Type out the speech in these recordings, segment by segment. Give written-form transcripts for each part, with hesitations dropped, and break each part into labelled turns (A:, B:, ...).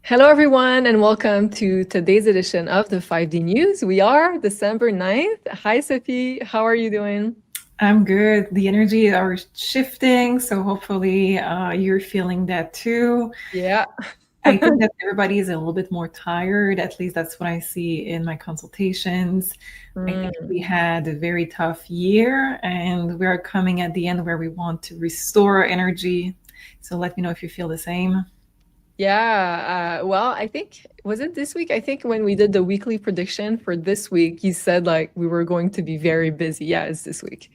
A: Hello, everyone, and welcome to today's edition of the 5D News. We are December 9th. Hi, Sophie. How are you doing?
B: I'm good. The energy are shifting, so hopefully you're feeling that too.
A: Yeah.
B: I think that everybody is a little bit more tired. At least that's what I see in my consultations. I think we had a very tough year, and we are coming at the end where we want to restore our energy. So let me know if you feel the same.
A: Yeah. Well, I think, was it this week? I think when we did the weekly prediction for this week, you said like we were going to be very busy. Yeah, it's this week.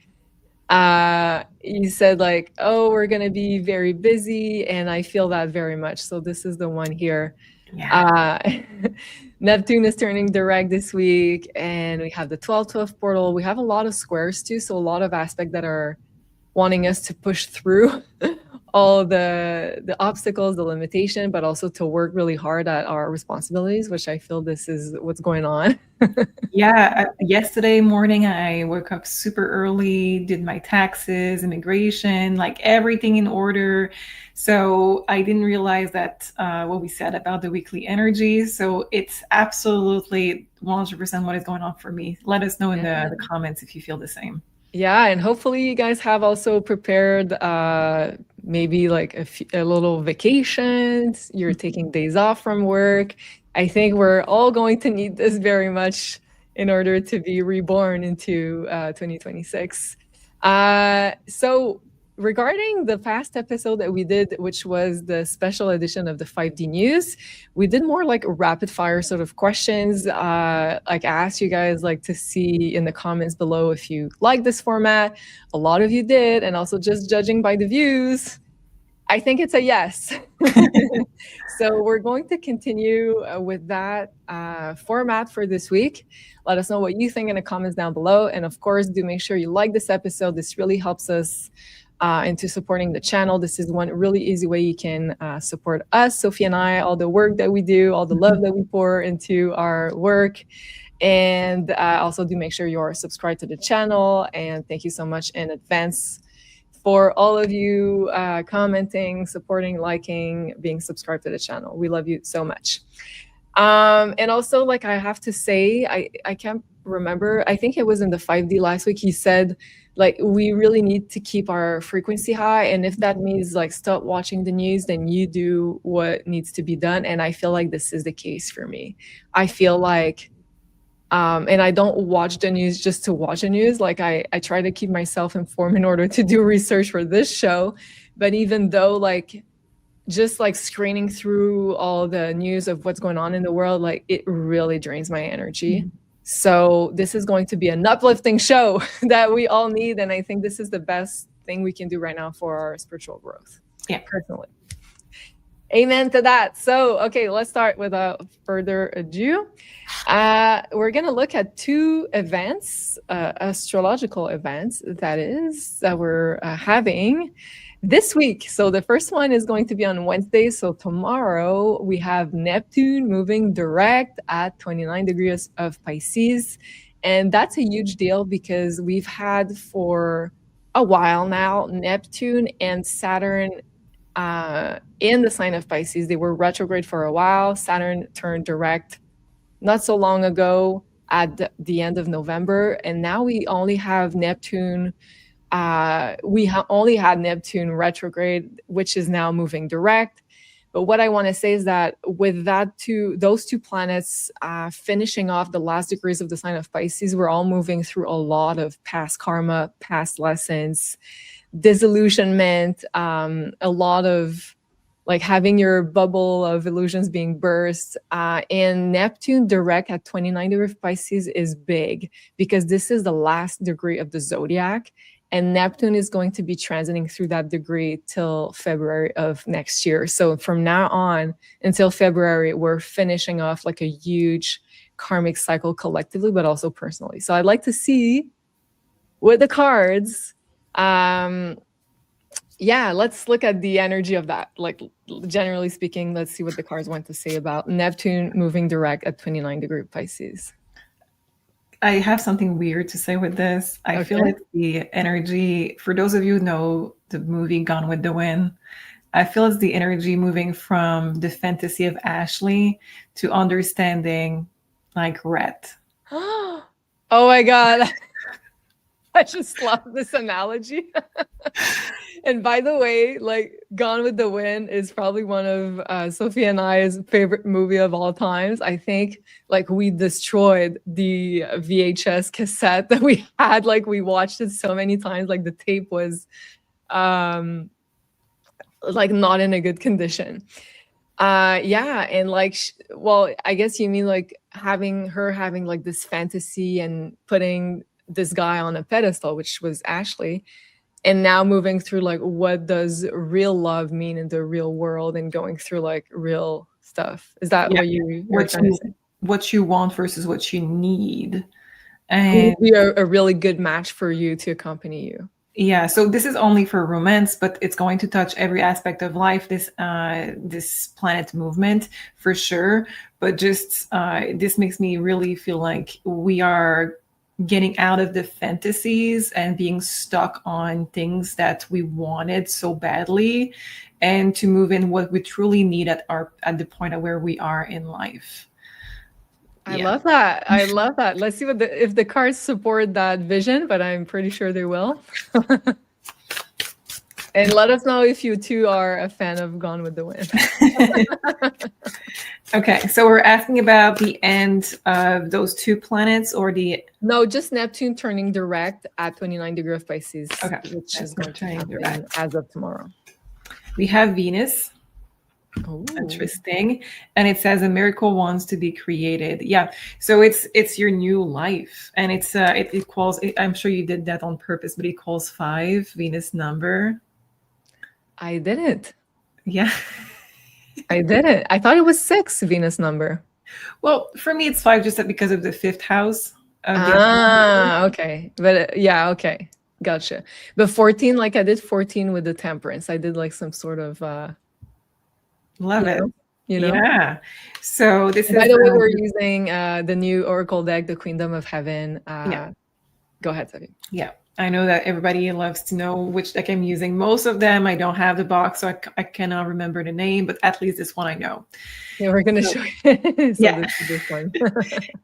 A: You said like, oh, we're going to be very busy, and I feel that very much. So this is the one here.
B: Yeah.
A: Uh, Neptune is turning direct this week, and we have the 12-12 portal. We have a lot of squares too, so a lot of aspects that are wanting us to push through all the obstacles, the limitation, but also to work really hard at our responsibilities, which I feel this is what's going on.
B: Yeah, yesterday morning I woke up super early, did my taxes, immigration, like everything in order. So I didn't realize that what we said about the weekly energy. So it's absolutely 100% what is going on for me. Let us know in the comments if you feel the same.
A: Yeah, and hopefully you guys have also prepared maybe like a little vacations. You're taking days off from work. I think we're all going to need this very much in order to be reborn into 2026. So regarding the past episode that we did, which was the special edition of the 5D News, we did more like rapid fire sort of questions. Like I asked you guys like to see in the comments below if you like this format. A lot of you did, and also just judging by the views, I think it's a yes. So we're going to continue with that format for this week. Let us know what you think in the comments down below. And of course, do make sure you like this episode. This really helps us into supporting the channel. This is one really easy way you can support us, Sophie and I, all the work that we do, all the love that we pour into our work. And also do make sure you're subscribed to the channel. And thank you so much in advance for all of you commenting, supporting, liking, being subscribed to the channel. We love you so much. And also, like I have to say, I can't remember. I think it was in the 5D last week. He said, like, we really need to keep our frequency high. And if that means like stop watching the news, then you do what needs to be done. And I feel like this is the case for me. I feel like and I don't watch the news just to watch the news. Like I try to keep myself informed in order to do research for this show. But even though like just like screening through all the news of what's going on in the world, like it really drains my energy. So this is going to be an uplifting show that we all need. And I think this is the best thing we can do right now for our spiritual growth.
B: Yeah.
A: Personally. Amen to that. So, okay, let's start without further ado. We're going to look at two events, astrological events, that we're having this week. So the first one is going to be on Wednesday. So tomorrow we have Neptune moving direct at 29 degrees of Pisces. And that's a huge deal because we've had for a while now Neptune and Saturn in the sign of Pisces. They were retrograde for a while. Saturn turned direct not so long ago at the end of November, and now we only have Neptune. Only had Neptune retrograde, which is now moving direct. But what I want to say is that with those two planets finishing off the last degrees of the sign of Pisces, we're all moving through a lot of past karma, past lessons, disillusionment, a lot of like having your bubble of illusions being burst. And Neptune direct at 29 degrees of Pisces is big because this is the last degree of the zodiac. And Neptune is going to be transiting through that degree till February of next year. So from now on until February, we're finishing off like a huge karmic cycle collectively, but also personally. So I'd like to see with the cards, yeah, let's look at the energy of that. Like generally speaking, let's see what the cards want to say about Neptune moving direct at 29 degree Pisces.
B: I have something weird to say with this. I feel like the energy, for those of you who know the movie Gone with the Wind, I feel it's the energy moving from the fantasy of Ashley to understanding like Rhett.
A: Oh my God. I just love this analogy. And by the way, like Gone with the Wind is probably one of Sophie and I's favorite movie of all times. I think like we destroyed the VHS cassette that we had. Like we watched it so many times. Like the tape was like not in a good condition. Yeah, and like well, I guess you mean like having like this fantasy and putting this guy on a pedestal, which was Ashley, and now moving through like what does real love mean in the real world and going through like real stuff. Is that what you're trying to say?
B: What you want versus what you need.
A: Who
B: And
A: would be a really good match for you to accompany you?
B: yeah, so this is only for romance, but it's going to touch every aspect of life. This planet movement for sure. But just this makes me really feel like we are getting out of the fantasies and being stuck on things that we wanted so badly, and to move in what we truly need at the point of where we are in life.
A: I
B: Yeah.
A: love that. I love that. Let's see if the cards support that vision, but I'm pretty sure they will. And let us know if you too are a fan of Gone with the Wind.
B: Okay, so we're asking about the end of those two planets, or the
A: No, just Neptune turning direct at 29 degree of Pisces,
B: Okay,
A: which is
B: that's
A: going to
B: turning
A: happen
B: direct.
A: as of tomorrow.
B: We have Venus.
A: Ooh.
B: Interesting. And it says a miracle wants to be created. Yeah. So it's your new life. And it calls, I'm sure you did that on purpose, but it calls 5, Venus number.
A: I didn't.
B: Yeah.
A: I didn't. I thought it was 6, Venus number.
B: Well, for me, it's 5 just because of the 5th house.
A: Okay. But yeah, okay. Gotcha. But 14, like I did 14 with the Temperance. I did like some sort of
B: Love it.
A: You know?
B: Yeah. So this is
A: by the way, we're using the new Oracle deck, the Queendom of Heaven.
B: Yeah.
A: Go ahead, Sophie.
B: Yeah. I know that everybody loves to know which deck I'm using. Most of them, I don't have the box, so I cannot remember the name, but at least this one I know.
A: Yeah, we're going to show you. So
B: Yeah.
A: this one.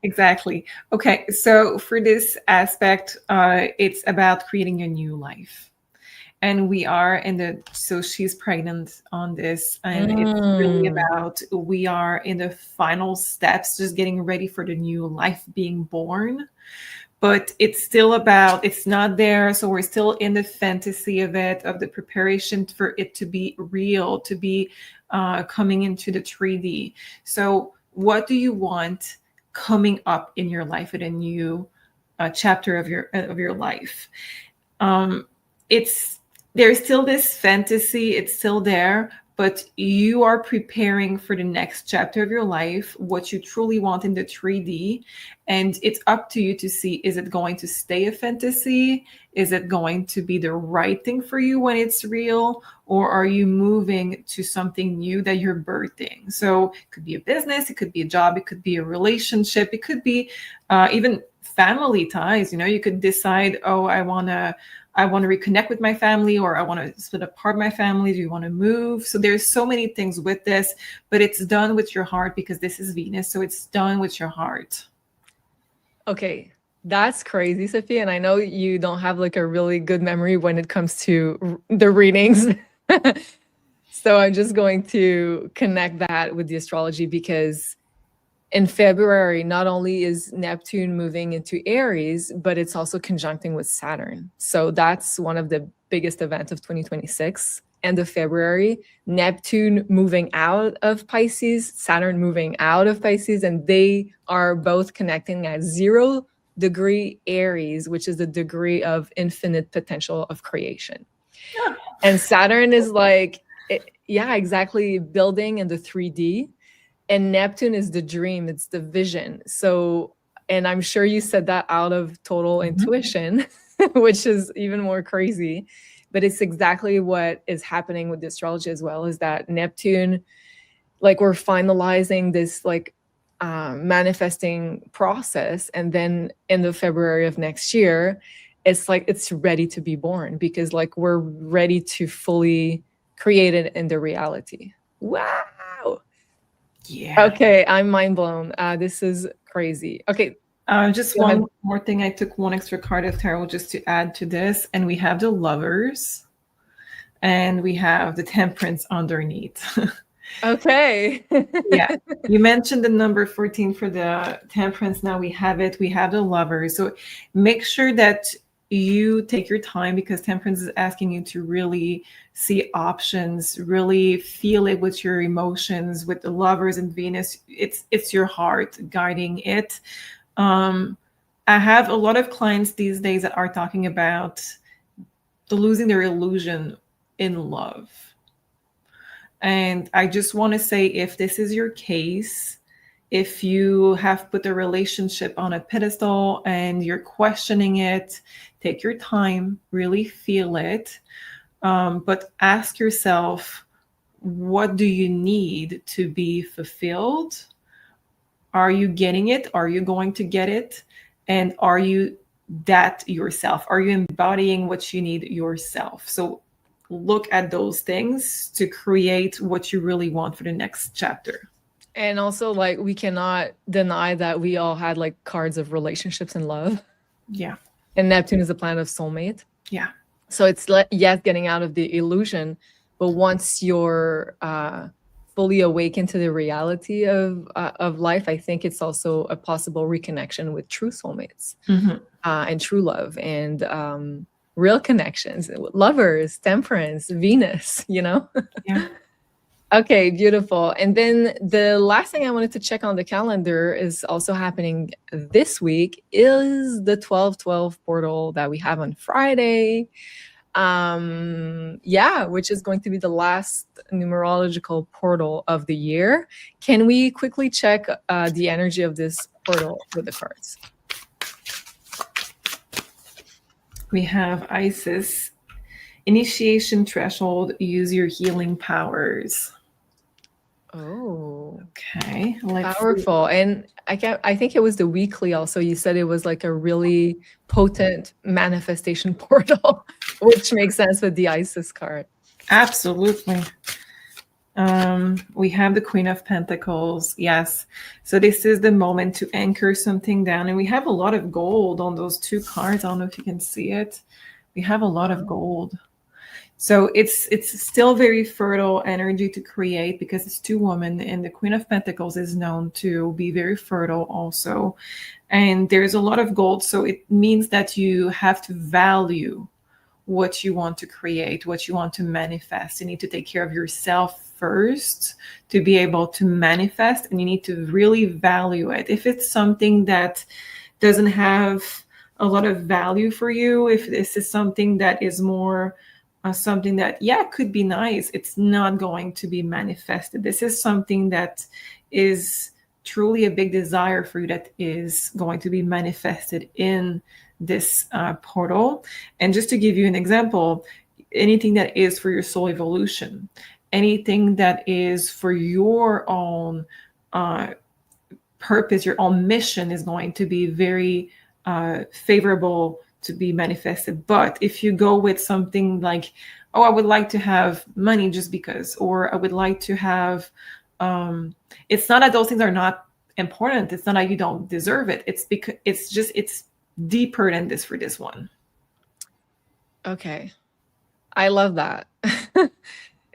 B: Exactly. Okay. So for this aspect, it's about creating a new life. And we are so she's pregnant on this, and it's really about, we are in the final steps, just getting ready for the new life being born. But it's still about, it's not there. So we're still in the fantasy of it, of the preparation for it to be real, to be coming into the 3D. So what do you want coming up in your life at a new chapter of your life? There's still this fantasy, it's still there, but you are preparing for the next chapter of your life, what you truly want in the 3D. And it's up to you to see, is it going to stay a fantasy? Is it going to be the right thing for you when it's real? Or are you moving to something new that you're birthing? So it could be a business, it could be a job, it could be a relationship, it could be even family ties. You could decide, oh, I want to reconnect with my family, or I want to split apart my family. Do you want to move? So there's so many things with this, but it's done with your heart, because this is Venus. So it's done with your heart.
A: Okay. That's crazy, Sophie. And I know you don't have like a really good memory when it comes to the readings. So I'm just going to connect that with the astrology, because in February, not only is Neptune moving into Aries, but it's also conjuncting with Saturn. So that's one of the biggest events of 2026. End of February, Neptune moving out of Pisces, Saturn moving out of Pisces, and they are both connecting at 0 degree Aries, which is the degree of infinite potential of creation.
B: Yeah.
A: And Saturn is like, yeah, exactly, building in the 3D. And Neptune is the dream, it's the vision. So, and I'm sure you said that out of total intuition, which is even more crazy. But it's exactly what is happening with the astrology as well, is that Neptune, like we're finalizing this like manifesting process. And then in the February of next year, it's like it's ready to be born, because like we're ready to fully created in the reality. Wow.
B: Yeah.
A: Okay, I'm mind blown. This is crazy. Okay.
B: Just
A: Go ahead.
B: one more thing. I took one extra card of tarot just to add to this, and we have the Lovers, and we have the Temperance underneath.
A: Okay.
B: Yeah, you mentioned the number 14 for the Temperance. Now we have it. We have the Lovers. So make sure that you take your time, because Temperance is asking you to really see options, really feel it with your emotions. With the Lovers and Venus, it's your heart guiding it. I have a lot of clients these days that are talking about losing their illusion in love. And I just want to say, if this is your case, if you have put a relationship on a pedestal and you're questioning it, take your time, really feel it. But ask yourself, what do you need to be fulfilled? Are you getting it? Are you going to get it? And are you that yourself? Are you embodying what you need yourself? So look at those things to create what you really want for the next chapter.
A: And also, like, we cannot deny that we all had like cards of relationships and love.
B: Yeah.
A: And Neptune is the planet of soulmate.
B: Yeah.
A: So it's yes, getting out of the illusion, but once you're fully awakened to the reality of life, I think it's also a possible reconnection with true soulmates, and true love, and real connections, lovers, Temperance, Venus, you know?
B: Yeah.
A: Okay, beautiful. And then the last thing I wanted to check on the calendar is also happening this week is the 12/12 portal that we have on Friday. Yeah, which is going to be the last numerological portal of the year. Can we quickly check the energy of this portal with the cards?
B: We have Isis. Initiation threshold, use your healing powers.
A: Oh,
B: okay.
A: Powerful. And I think it was the weekly also. You said it was like a really potent manifestation portal, which makes sense with the Isis card.
B: Absolutely. We have the Queen of Pentacles. Yes. So this is the moment to anchor something down. And we have a lot of gold on those two cards. I don't know if you can see it. We have a lot of gold. So it's still very fertile energy to create, because it's two women, and the Queen of Pentacles is known to be very fertile also. And there's a lot of gold. So it means that you have to value what you want to create, what you want to manifest. You need to take care of yourself first to be able to manifest, and you need to really value it. If it's something that doesn't have a lot of value for you, if this is something that is more something that, yeah, could be nice, it's not going to be manifested. This is something that is truly a big desire for you that is going to be manifested in this portal. And just to give you an example, anything that is for your soul evolution, anything that is for your own purpose, your own mission, is going to be very favorable to be manifested. But if you go with something like, oh, I would like to have money just because, or I would like to have, it's not that those things are not important. It's not that you don't deserve it. It's because it's deeper than this for this one.
A: Okay. I love that.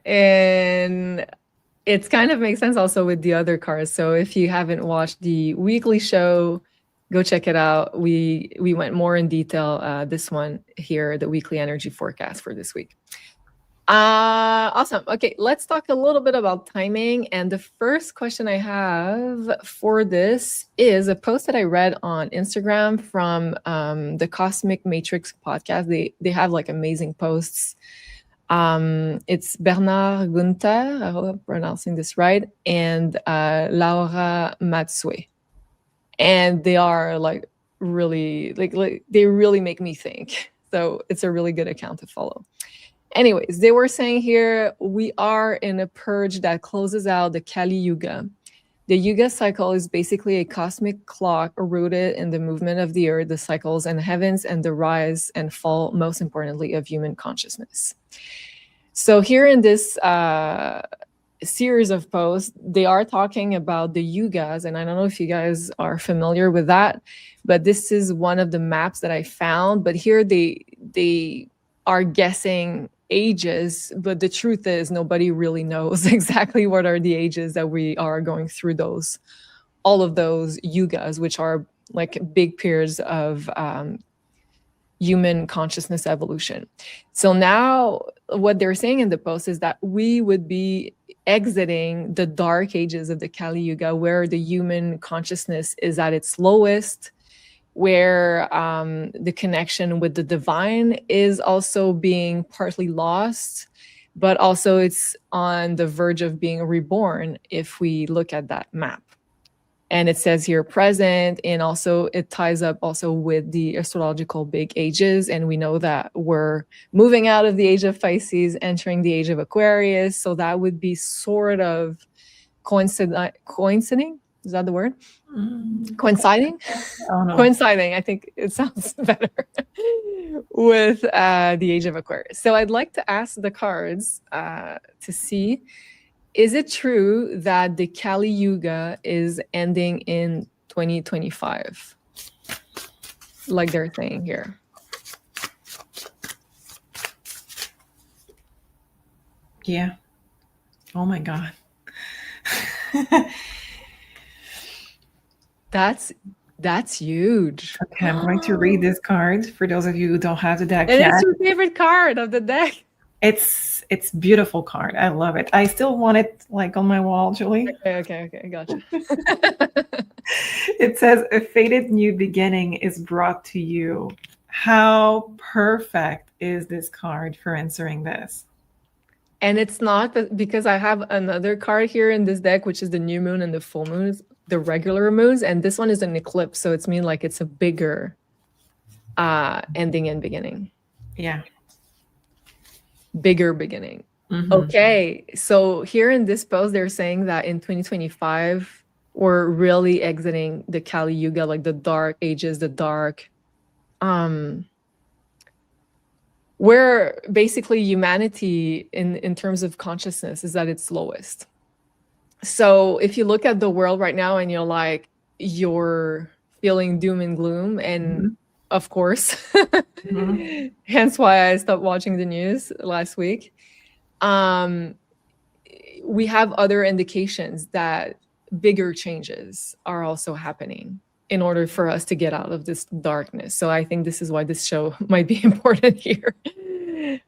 A: And it's kind of makes sense also with the other cards. So if you haven't watched the weekly show, go check it out. We went more in detail. This one here, the weekly energy forecast for this week. Awesome. Okay, let's talk a little bit about timing. And the first question I have for this is a post that I read on Instagram from the Cosmic Matrix podcast. They have like amazing posts. It's Bernard Gunther, I hope I'm pronouncing this right, and Laura Matsue. And they are like really, like they really make me think. So it's a really good account to follow. Anyways, they were saying here, we are in a purge that closes out the Kali Yuga. The Yuga cycle is basically a cosmic clock rooted in the movement of the earth, the cycles and the heavens, and the rise and fall, most importantly, of human consciousness. So here in this series of posts, they are talking about the Yugas, and I don't know if you guys are familiar with that, but this is one of the maps that I found. But here they are guessing ages, but the truth is nobody really knows exactly what are the ages that we are going through all of those Yugas, which are like big periods of human consciousness evolution. So now what they're saying in the post is that we would be exiting the dark ages of the Kali Yuga, where the human consciousness is at its lowest, where the connection with the divine is also being partly lost, but also it's on the verge of being reborn if we look at that map. And it says here present, and also it ties up also with the astrological big ages. And we know that we're moving out of the age of Pisces, entering the age of Aquarius. So that would be sort of coinciding. Is that the word? Coinciding?
B: Oh, no.
A: Coinciding, I think it sounds better, with the age of Aquarius. So I'd like to ask the cards to see, is it true that the Kali Yuga is ending in 2025? Like they're saying here.
B: Yeah. Oh my God.
A: That's huge.
B: Okay, I'm going to read this card for those of you who don't have the deck
A: And
B: yet.
A: it's your favorite card of the deck.
B: It's beautiful card. I love it. I still want it like on my wall, Julie.
A: Okay, gotcha.
B: It says a fated new beginning is brought to you. How perfect is this card for answering this?
A: And it's not because I have another card here in this deck, which is the new moon and the full moon, the regular moons, and this one is an eclipse, so it's mean like it's a bigger ending and beginning.
B: Yeah.
A: Bigger beginning. Okay, so here in this post, they're saying that in 2025, we're really exiting the Kali Yuga, like the dark ages, where basically humanity in terms of consciousness is at its lowest. So if you look at the world right now and you're feeling doom and gloom, and of course, hence why I stopped watching the news last week. We have other indications that bigger changes are also happening in order for us to get out of this darkness. So I think this is why this show might be important here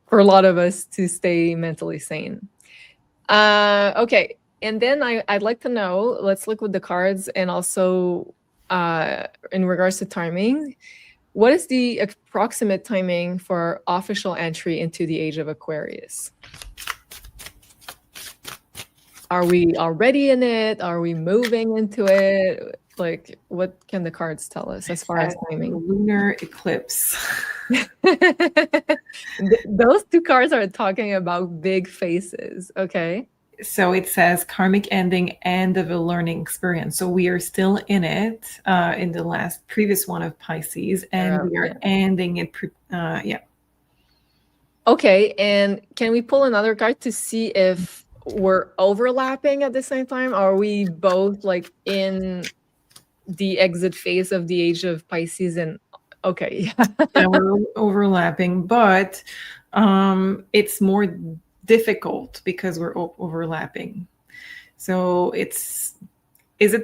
A: for a lot of us to stay mentally sane. Okay, and then I'd like to know, let's look with the cards, and also in regards to timing, what is the approximate timing for official entry into the age of Aquarius? Are we already in it? Are we moving into it? Like, what can the cards tell us as far as timing?
B: Lunar eclipse.
A: Those two cards are talking about big phases, okay?
B: So it says karmic ending, end of a learning experience. So we are still in it, in the previous one of Pisces, and we are ending it.
A: Okay, and can we pull another card to see if we're overlapping at the same time? Are we both like in the exit phase of the age of Pisces? And okay,
B: yeah, we're overlapping, but it's more difficult because we're overlapping. So is it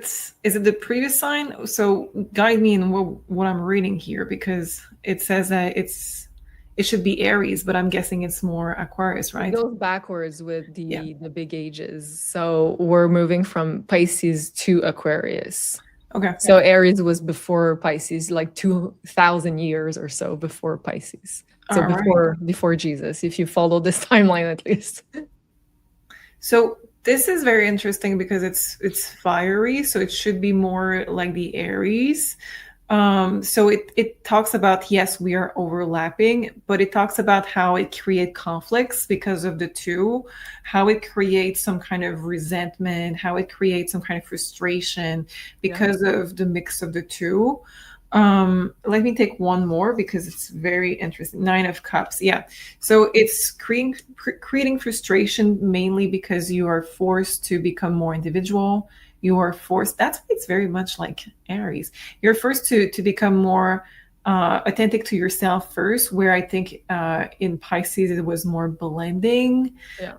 B: the previous sign? So guide me in what I'm reading here, because it says that it should be Aries, but I'm guessing it's more Aquarius, right?
A: It goes backwards with the big ages. So we're moving from Pisces to Aquarius.
B: Okay.
A: So Aries was before Pisces, like 2,000 years or so before Pisces. So before Jesus, if you follow this timeline at least.
B: So this is very interesting because it's fiery, so it should be more like the Aries. So it talks about, yes, we are overlapping, but it talks about how it creates conflicts because of the two, how it creates some kind of resentment, how it creates some kind of frustration because of the mix of the two. Let me take one more because it's very interesting. Nine of Cups. Yeah. So it's creating frustration mainly because you are forced to become more individual. You are forced. That's why it's very much like Aries. You're forced to become more authentic to yourself first, where I think in Pisces it was more blending.
A: Yeah.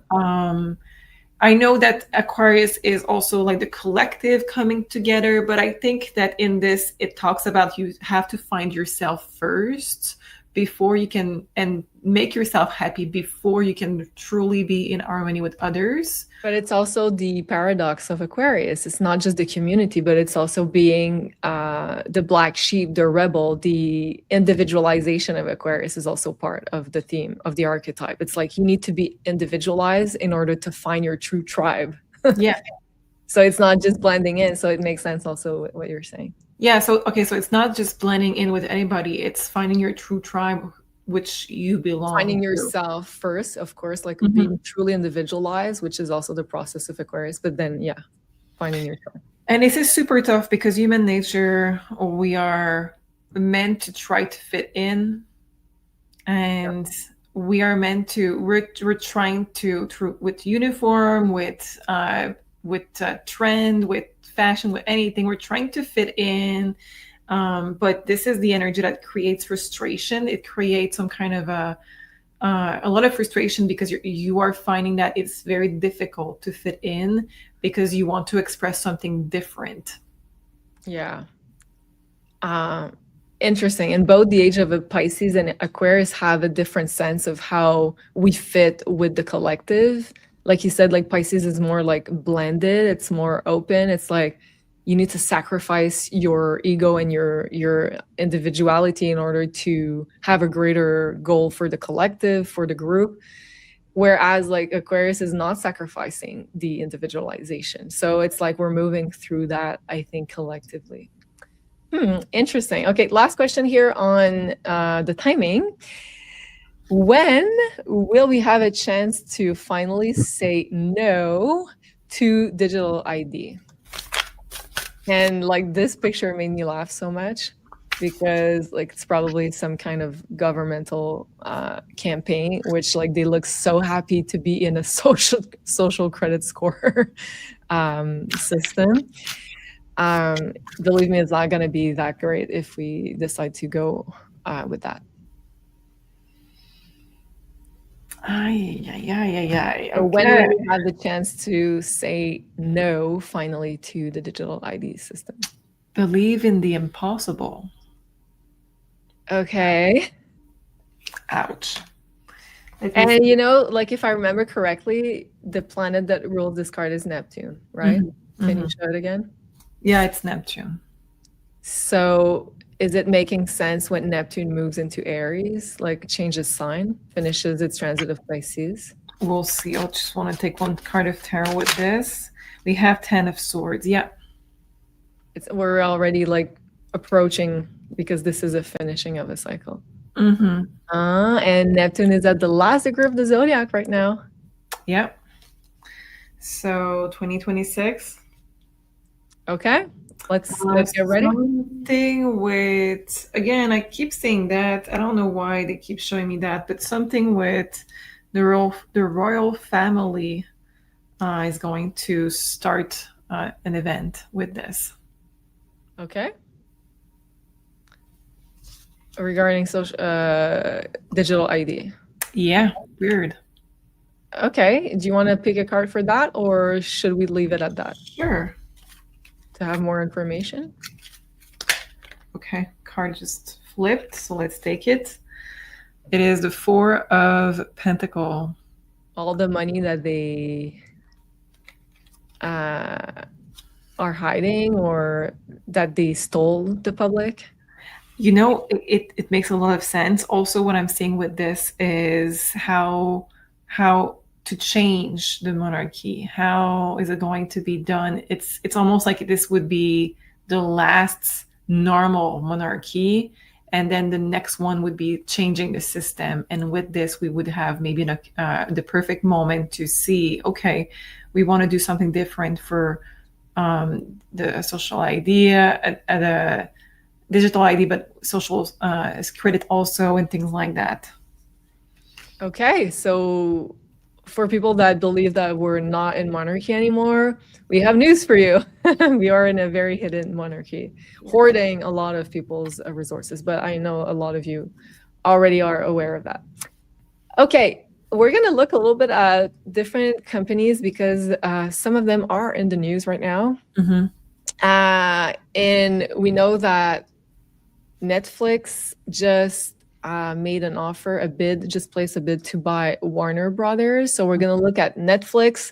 B: I know that Aquarius is also like the collective coming together, but I think that in this, it talks about you have to find yourself first before you can, and make yourself happy before you can truly be in harmony with others.
A: But it's also the paradox of Aquarius. It's not just the community, but it's also being the black sheep, the rebel. The individualization of Aquarius is also part of the theme of the archetype. It's like you need to be individualized in order to find your true tribe.
B: Yeah.
A: So it's not just blending in. So it makes sense also what you're saying.
B: Yeah. So, okay. So it's not just blending in with anybody. It's finding your true tribe, which you belong
A: Finding
B: to.
A: yourself first, of course, like being truly individualized, which is also the process of Aquarius. But then, yeah, finding yourself.
B: And this is super tough because human nature, we are meant to try to fit in, and we are meant to. We're trying to with uniform, with trend, with fashion, with anything. We're trying to fit in, but this is the energy that creates frustration. It creates some kind of a lot of frustration because you are finding that it's very difficult to fit in because you want to express something different.
A: Yeah. Interesting. And both the age of a Pisces and Aquarius have a different sense of how we fit with the collective. Like you said, like Pisces is more like blended. It's more open. It's like you need to sacrifice your ego and your individuality in order to have a greater goal for the collective, for the group. Whereas like Aquarius is not sacrificing the individualization. So it's like we're moving through that, I think, collectively. Interesting. Okay, last question here on the timing. When will we have a chance to finally say no to digital ID? And like this picture made me laugh so much because like it's probably some kind of governmental campaign, which like they look so happy to be in a social credit score system. Believe me, it's not going to be that great if we decide to go with that.
B: Yeah.
A: So when will we have the chance to say no finally to the digital ID system?
B: Believe in the impossible.
A: Okay.
B: Ouch.
A: And you know, like if I remember correctly, the planet that rules this card is Neptune, right? Can you show it again?
B: Yeah, it's Neptune.
A: So is it making sense when Neptune moves into Aries, like changes sign, finishes its transit of Pisces?
B: We'll see. I just want to take one card of tarot with this. We have 10 of Swords. Yeah.
A: We're already like approaching because this is a finishing of a cycle. And Neptune is at the last degree of the zodiac right now.
B: Yep. So 2026.
A: Okay. Let's get ready.
B: Something with, again, I keep saying that. I don't know why they keep showing me that, but something with the royal family is going to start an event with this.
A: Okay. Regarding digital ID.
B: Yeah, weird.
A: Okay. Do you want to pick a card for that, or should we leave it at that?
B: Sure.
A: To have more information?
B: Okay, card just flipped, so let's take it. It is the Four of Pentacles.
A: All the money that they are hiding or that they stole the public?
B: You know, it makes a lot of sense. Also, what I'm seeing with this is how to change the monarchy. How is it going to be done? It's almost like this would be the last normal monarchy, and then the next one would be changing the system. And with this, we would have maybe the perfect moment to see, okay, we want to do something different for the social idea, digital ID, but social credit also, and things like that.
A: Okay, so for people that believe that we're not in monarchy anymore, we have news for you. We are in a very hidden monarchy, hoarding a lot of people's resources, but I know a lot of you already are aware of that. Okay, we're going to look a little bit at different companies because some of them are in the news right now.
B: Mm-hmm.
A: And we know that Netflix just made an offer, just placed a bid to buy Warner Brothers. So we're going to look at Netflix.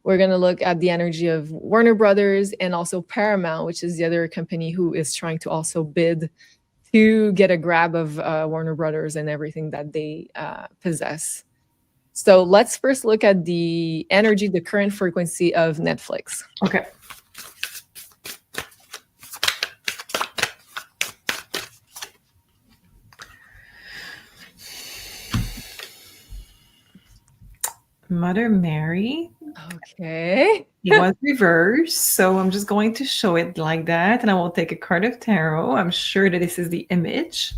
A: We're going to look at the energy of Warner Brothers and also Paramount, which is the other company who is trying to also bid to get a grab of Warner Brothers and everything that they possess. So let's first look at the energy, the current frequency of Netflix.
B: Okay. Mother Mary.
A: Okay.
B: It was reversed, so I'm just going to show it like that, and I will take a card of tarot. I'm sure that this is the image.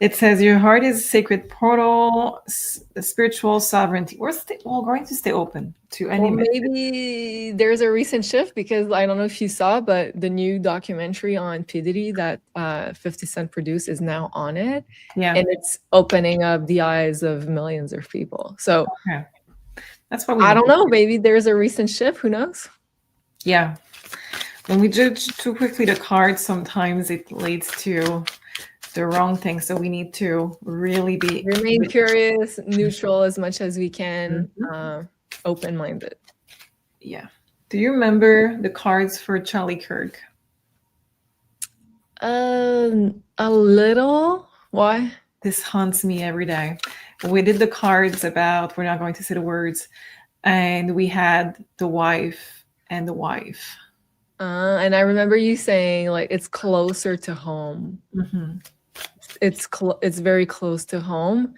B: It says your heart is a sacred portal, spiritual sovereignty. We're going to stay open to any message.
A: Maybe there's a recent shift because I don't know if you saw, but the new documentary on P. Diddy that 50 Cent produced is now on it.
B: Yeah.
A: And it's opening up the eyes of millions of people. So
B: okay. That's what we
A: I don't know. Maybe there's a recent shift. Who knows?
B: Yeah. When we judge too quickly the cards, sometimes it leads to the wrong thing. So we need to really
A: remain curious, neutral as much as we can, open-minded.
B: Yeah. Do you remember the cards for Charlie Kirk?
A: A little. Why?
B: This haunts me every day. We did the cards about, we're not going to say the words, and we had the wife and the wife.
A: And I remember you saying like it's closer to home.
B: Mm-hmm.
A: It's very close to home.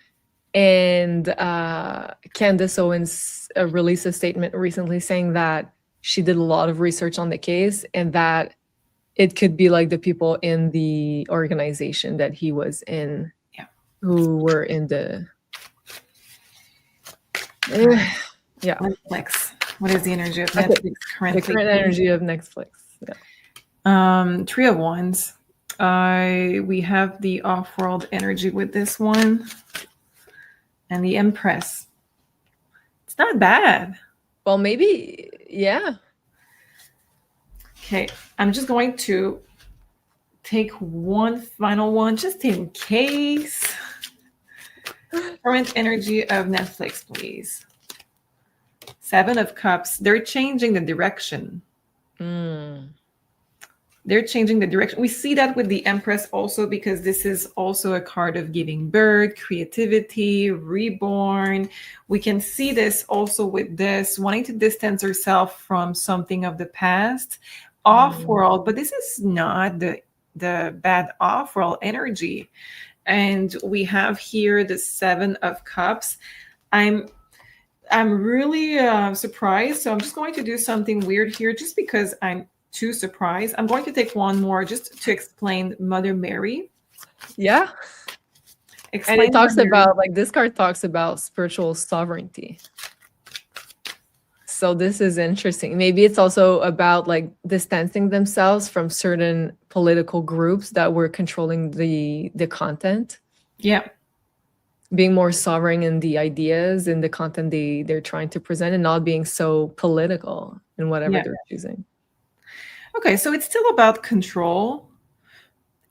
A: And Candace Owens released a statement recently saying that she did a lot of research on the case and that it could be like the people in the organization that he was in, who were in the
B: Netflix. What is the energy of Netflix currently?
A: The current energy of Netflix. Yeah.
B: Three of Wands. We have the off-world energy with this one. And the Empress. It's not bad.
A: Well, maybe, yeah.
B: Okay, I'm just going to take one final one, just in case. Current energy of Netflix, please. Seven of Cups. They're changing the direction. They're changing the direction. We see that with the Empress also because this is also a card of giving birth, creativity, reborn. We can see this also with this, wanting to distance herself from something of the past, off-world, but this is not the bad off-world energy. And we have here the Seven of Cups. I'm really surprised. So I'm just going to do something weird here just because I'm too surprised. I'm going to take one more just to explain Mother Mary.
A: Yeah. And it talks about, like, this card talks about spiritual sovereignty. So this is interesting. Maybe it's also about like distancing themselves from certain political groups that were controlling the content.
B: Yeah.
A: Being more sovereign in the ideas and the content they're trying to present and not being so political in whatever they're choosing.
B: Okay, so it's still about control.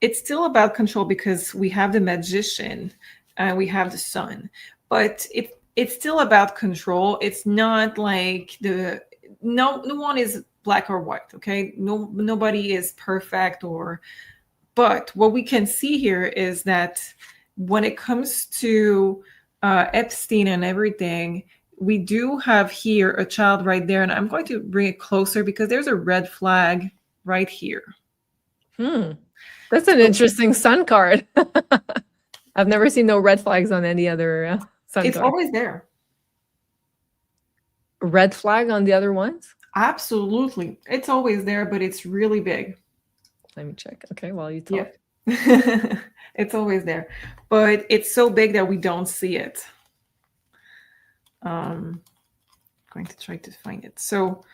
B: It's still about control because we have the Magician and we have the Sun, but it's still about control. It's not like no one is black or white. Okay, nobody is perfect but what we can see here is that when it comes to Epstein and everything, we do have here a child right there, and I'm going to bring it closer because there's a red flag right here.
A: That's an interesting Sun card. I've never seen no red flags on any other Sun
B: It's
A: card.
B: always there.
A: Red flag on the other ones?
B: Absolutely. It's always there, but it's really big.
A: Let me check. Okay, while you talk.
B: Yeah. It's always there, but it's so big that we don't see it. I'm going to try to find it. So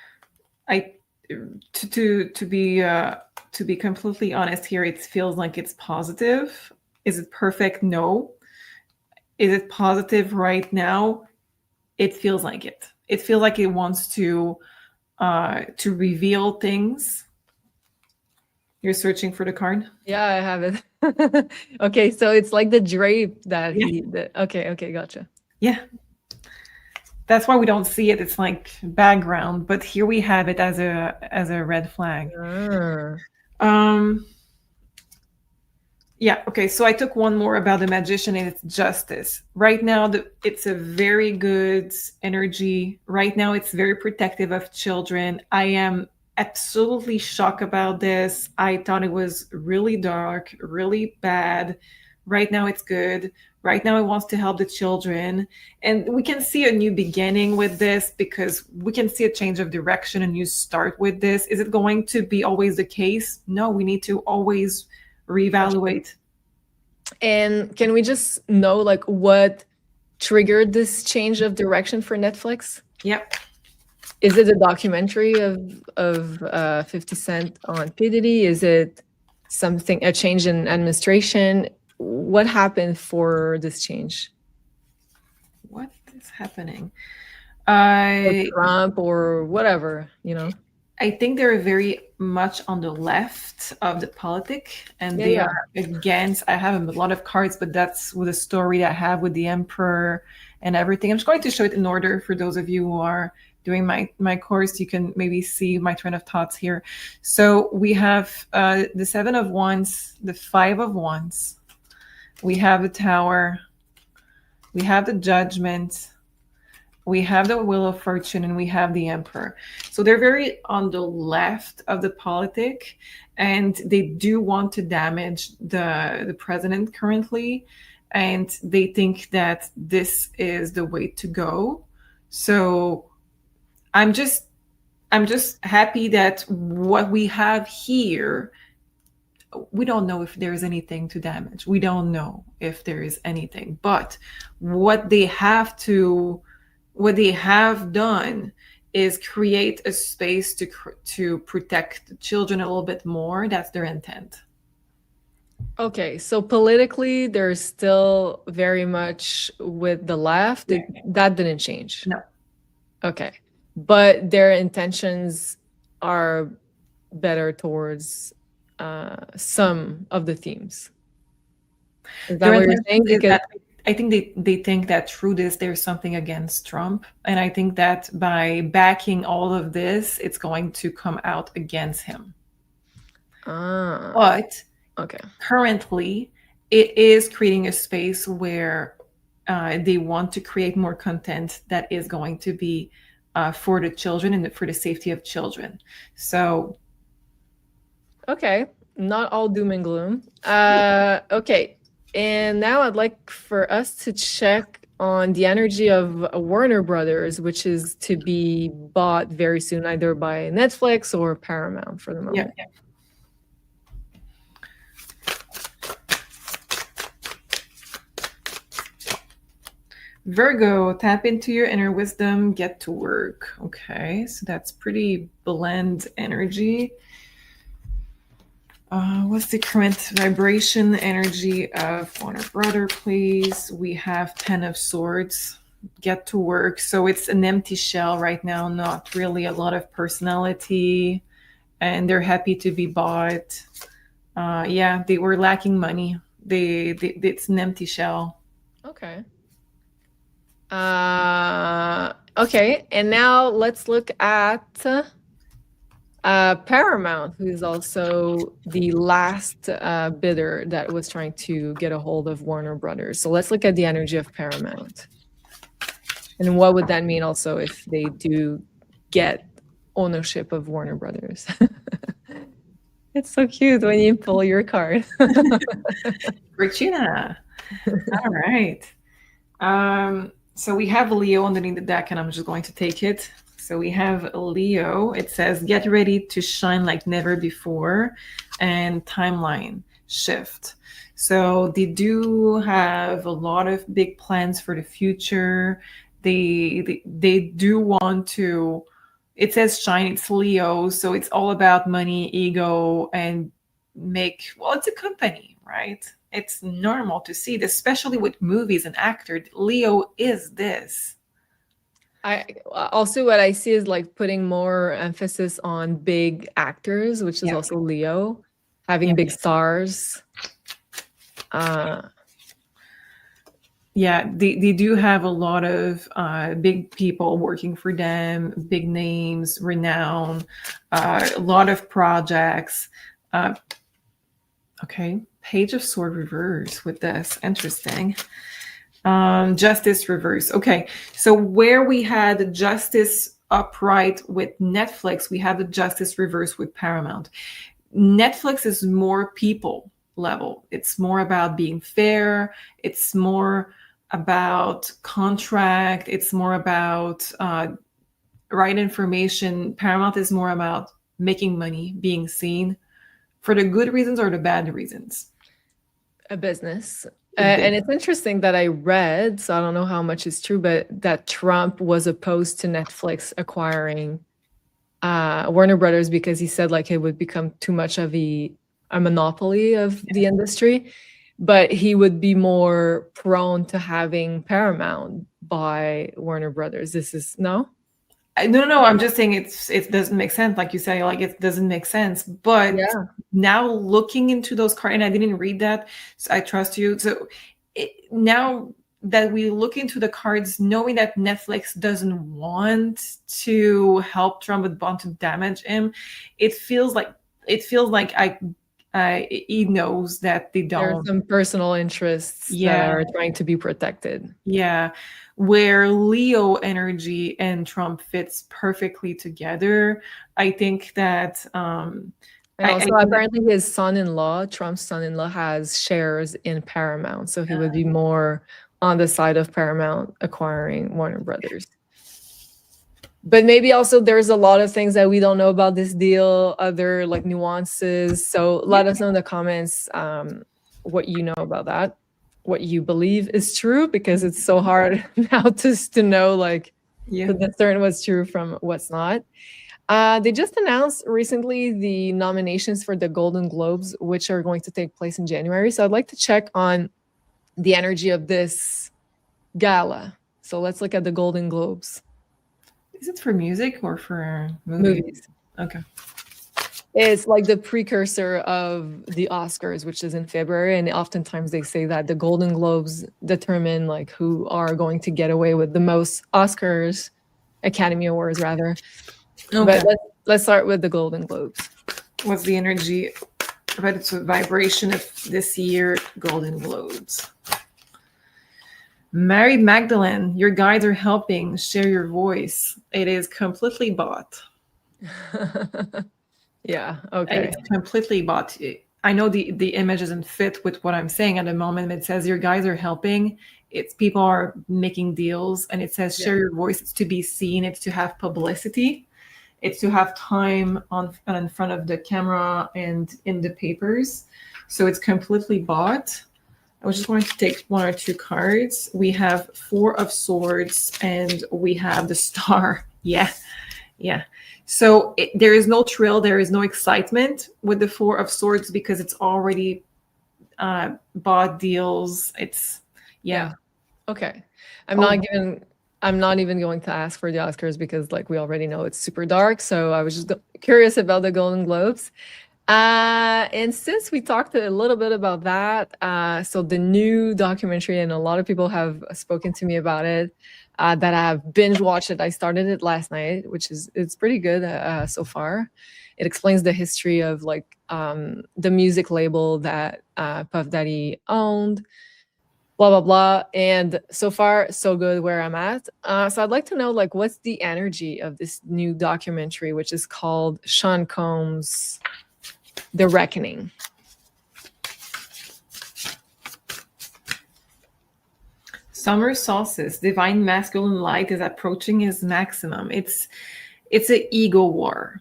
B: to be completely honest here, it feels like it's positive. Is it perfect? No. Is it positive right now? It feels like it. It feels like it wants to reveal things. You're searching for the card?
A: Yeah, I have it. Okay, so it's like the drape that okay, gotcha.
B: Yeah. That's why we don't see it. It's like background, but here we have it as a red flag. Yeah, okay, so I took one more about the magician, and it's justice. Right now, it's a very good energy. Right now, it's very protective of children. I am absolutely shocked about this. I thought it was really dark, really bad. Right now, it's good. Right now, it wants to help the children. And we can see a new beginning with this, because we can see a change of direction, a new start with this. Is it going to be always the case? No, we need to always reevaluate.
A: And can we just know like what triggered this change of direction for Netflix?
B: Yep.
A: Is it a documentary of 50 Cent on P. Diddy? Is it a change in administration? What happened for this change?
B: What is happening?
A: Or Trump or whatever, you know?
B: I think they're very much on the left of the politic, and they are against. I have a lot of cards, but that's with a story that I have with the emperor and everything. I'm just going to show it in order for those of you who are doing my course. You can maybe see my train of thoughts here. So we have the 7 of Wands, the 5 of Wands. We have the Tower. We have the Judgment. We have the Wheel of Fortune, and we have the Emperor. So they're very on the left of the politic, and they do want to damage the president currently, and they think that this is the way to go. So I'm just happy that what we have here, we don't know if there's anything to damage. We don't know if there is anything, but what they have done is create a space to protect the children a little bit more. That's their intent.
A: Okay, so politically, they're still very much with the left.
B: Yeah.
A: That didn't change.
B: No.
A: Okay, but their intentions are better towards some of the themes. Is that what you're saying? Because
B: I think they think that through this, there's something against Trump. And I think that by backing all of this, it's going to come out against him. But
A: okay,
B: currently, it is creating a space where they want to create more content that is going to be for the children and for the safety of children. So,
A: okay, not all doom and gloom. Okay. And now I'd like for us to check on the energy of Warner Brothers, which is to be bought very soon, either by Netflix or Paramount for the moment.
B: Yeah. Virgo, tap into your inner wisdom, get to work. Okay, so that's pretty blend energy. What's the current vibration energy of Warner Brother, please? We have 10 of Swords, get to work. So it's an empty shell right now, not really a lot of personality, and they're happy to be bought. Yeah, they were lacking money. It's an empty shell.
A: Okay. Okay, and now let's look at Paramount, who is also the last bidder that was trying to get a hold of Warner Brothers. So let's look at the energy of Paramount. And what would that mean also if they do get ownership of Warner Brothers? It's so cute when you pull your card.
B: Regina. All right. So we have Leo underneath the deck, and I'm just going to take it. So we have Leo. It says, get ready to shine like never before, and timeline shift. So they do have a lot of big plans for the future. They do want to, it says shine, it's Leo, so it's all about money, ego, and well, it's a company, right? It's normal to see it, especially with movies and actors. Leo is this.
A: I also, what I see is like putting more emphasis on big actors, which is
B: Yeah.
A: also Leo, having
B: Yeah.
A: big stars.
B: Yeah, they do have a lot of big people working for them, big names, renown, a lot of projects. Okay, Page of Sword reverse with this. Interesting. Justice reverse. Okay, so where we had the Justice upright with Netflix, we have the Justice reverse with Paramount. Netflix is more people level. It's more about being fair. It's more about contract. It's more about right information. Paramount is more about making money, being seen for the good reasons or the bad reasons.
A: A business. And it's interesting that I read, so I don't know how much is true, but that Trump was opposed to Netflix acquiring Warner Brothers because he said like it would become too much of a monopoly of the industry, but he would be more prone to having Paramount buy Warner Brothers. This is no?
B: No. I'm just saying it doesn't make sense, like you say, like it doesn't make sense. But
A: Yeah.
B: now looking into those cards, and I didn't read that, so I trust you. So now that we look into the cards, knowing that Netflix doesn't want to help Trump but want to damage him, it feels like he knows that they
A: There are
B: don't.
A: some personal interests that are trying to be protected.
B: Yeah, where Leo energy and Trump fits perfectly together. I think that
A: And also, apparently, his son-in-law, Trump's son-in-law, has shares in Paramount, so he would be more on the side of Paramount acquiring Warner Brothers. But maybe also there's a lot of things that we don't know about this deal, other like nuances. So let us know in the comments what you know about that, what you believe is true, because it's so hard now to know, like, to discern what's true from what's not. They just announced recently the nominations for the Golden Globes, which are going to take place in January. So I'd like to check on the energy of this gala. So let's look at the Golden Globes.
B: Is it for music or for movies? Okay.
A: It's like the precursor of the Oscars, which is in February. And oftentimes they say that the Golden Globes determine like who are going to get away with the most Oscars, Academy Awards rather. Okay. But let's start with the Golden Globes.
B: What's the energy about its vibration of this year Golden Globes? Mary Magdalene, your guides are helping. Share your voice. It is completely bought.
A: Yeah, okay.
B: It's completely bought. I know the image doesn't fit with what I'm saying at the moment. It says your guys are helping. It's people are making deals, and it says share your voice. It's to be seen. It's to have publicity. It's to have time in front of the camera and in the papers. So it's completely bought. I was just going to take one or two cards. We have Four of Swords and we have the Star. Yeah. So there is no thrill. There is no excitement with the Four of Swords because it's already bought deals. Yeah.
A: Okay. I'm not even going to ask for the Oscars because like we already know it's super dark. So I was just curious about the Golden Globes. And since we talked a little bit about that, so the new documentary, and a lot of people have spoken to me about it, that I have binge watched it. I started it last night, it's pretty good so far. It explains the history of like the music label that Puff Daddy owned, blah blah blah, and so far so good where I'm at. So I'd like to know like what's the energy of this new documentary, which is called Sean Combs' The Reckoning.
B: Summer solstice, divine masculine light is approaching its maximum. It's an ego war.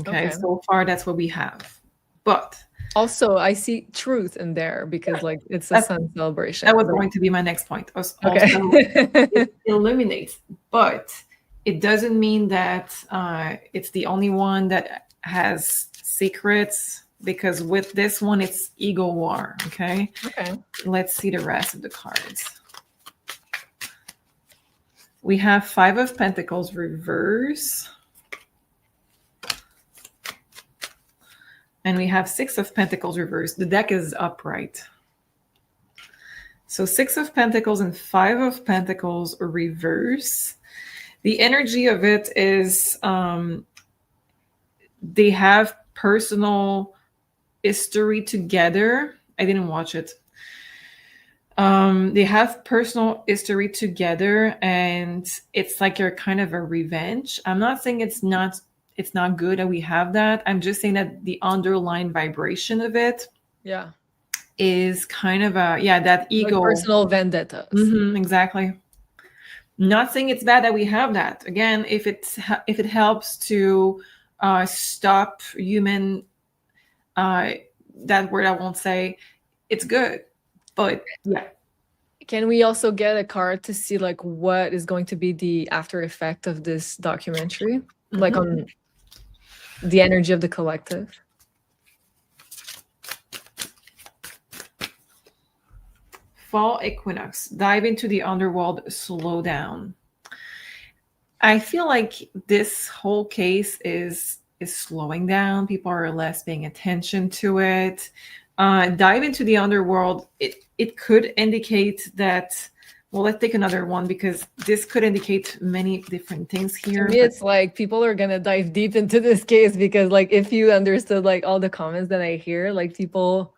B: Okay,
A: Okay.
B: so far that's what we have. But
A: Also, I see truth in there because like it's a
B: that,
A: sun celebration.
B: that was
A: Like,
B: going to be my next point. Also,
A: okay.
B: it illuminates, but it doesn't mean that it's the only one that has secrets, because with this one, it's ego war. Okay.
A: Okay.
B: Let's see the rest of the cards. We have Five of Pentacles reverse. And we have Six of Pentacles reverse. The deck is upright. So Six of Pentacles and Five of Pentacles reverse. The energy of it is they have personal history together. I didn't watch it. They have personal history together, and it's like you're kind of a revenge. I'm not saying it's not good that we have that. I'm just saying that the underlying vibration of it is kind of that ego,
A: like personal vendettas.
B: Exactly. Not saying it's bad that we have that. Again, if it helps to stop human, that word I won't say, it's good. But yeah.
A: Can we also get a card to see like what is going to be the after effect of this documentary? Like on the energy of the collective?
B: Fall equinox, dive into the underworld, slow down. I feel like this whole case is slowing down. People are less paying attention to it. Dive into the underworld, it could indicate that, well, let's take another one because this could indicate many different things here.
A: To me, it's like people are gonna dive deep into this case because like if you understood like all the comments that I hear, like people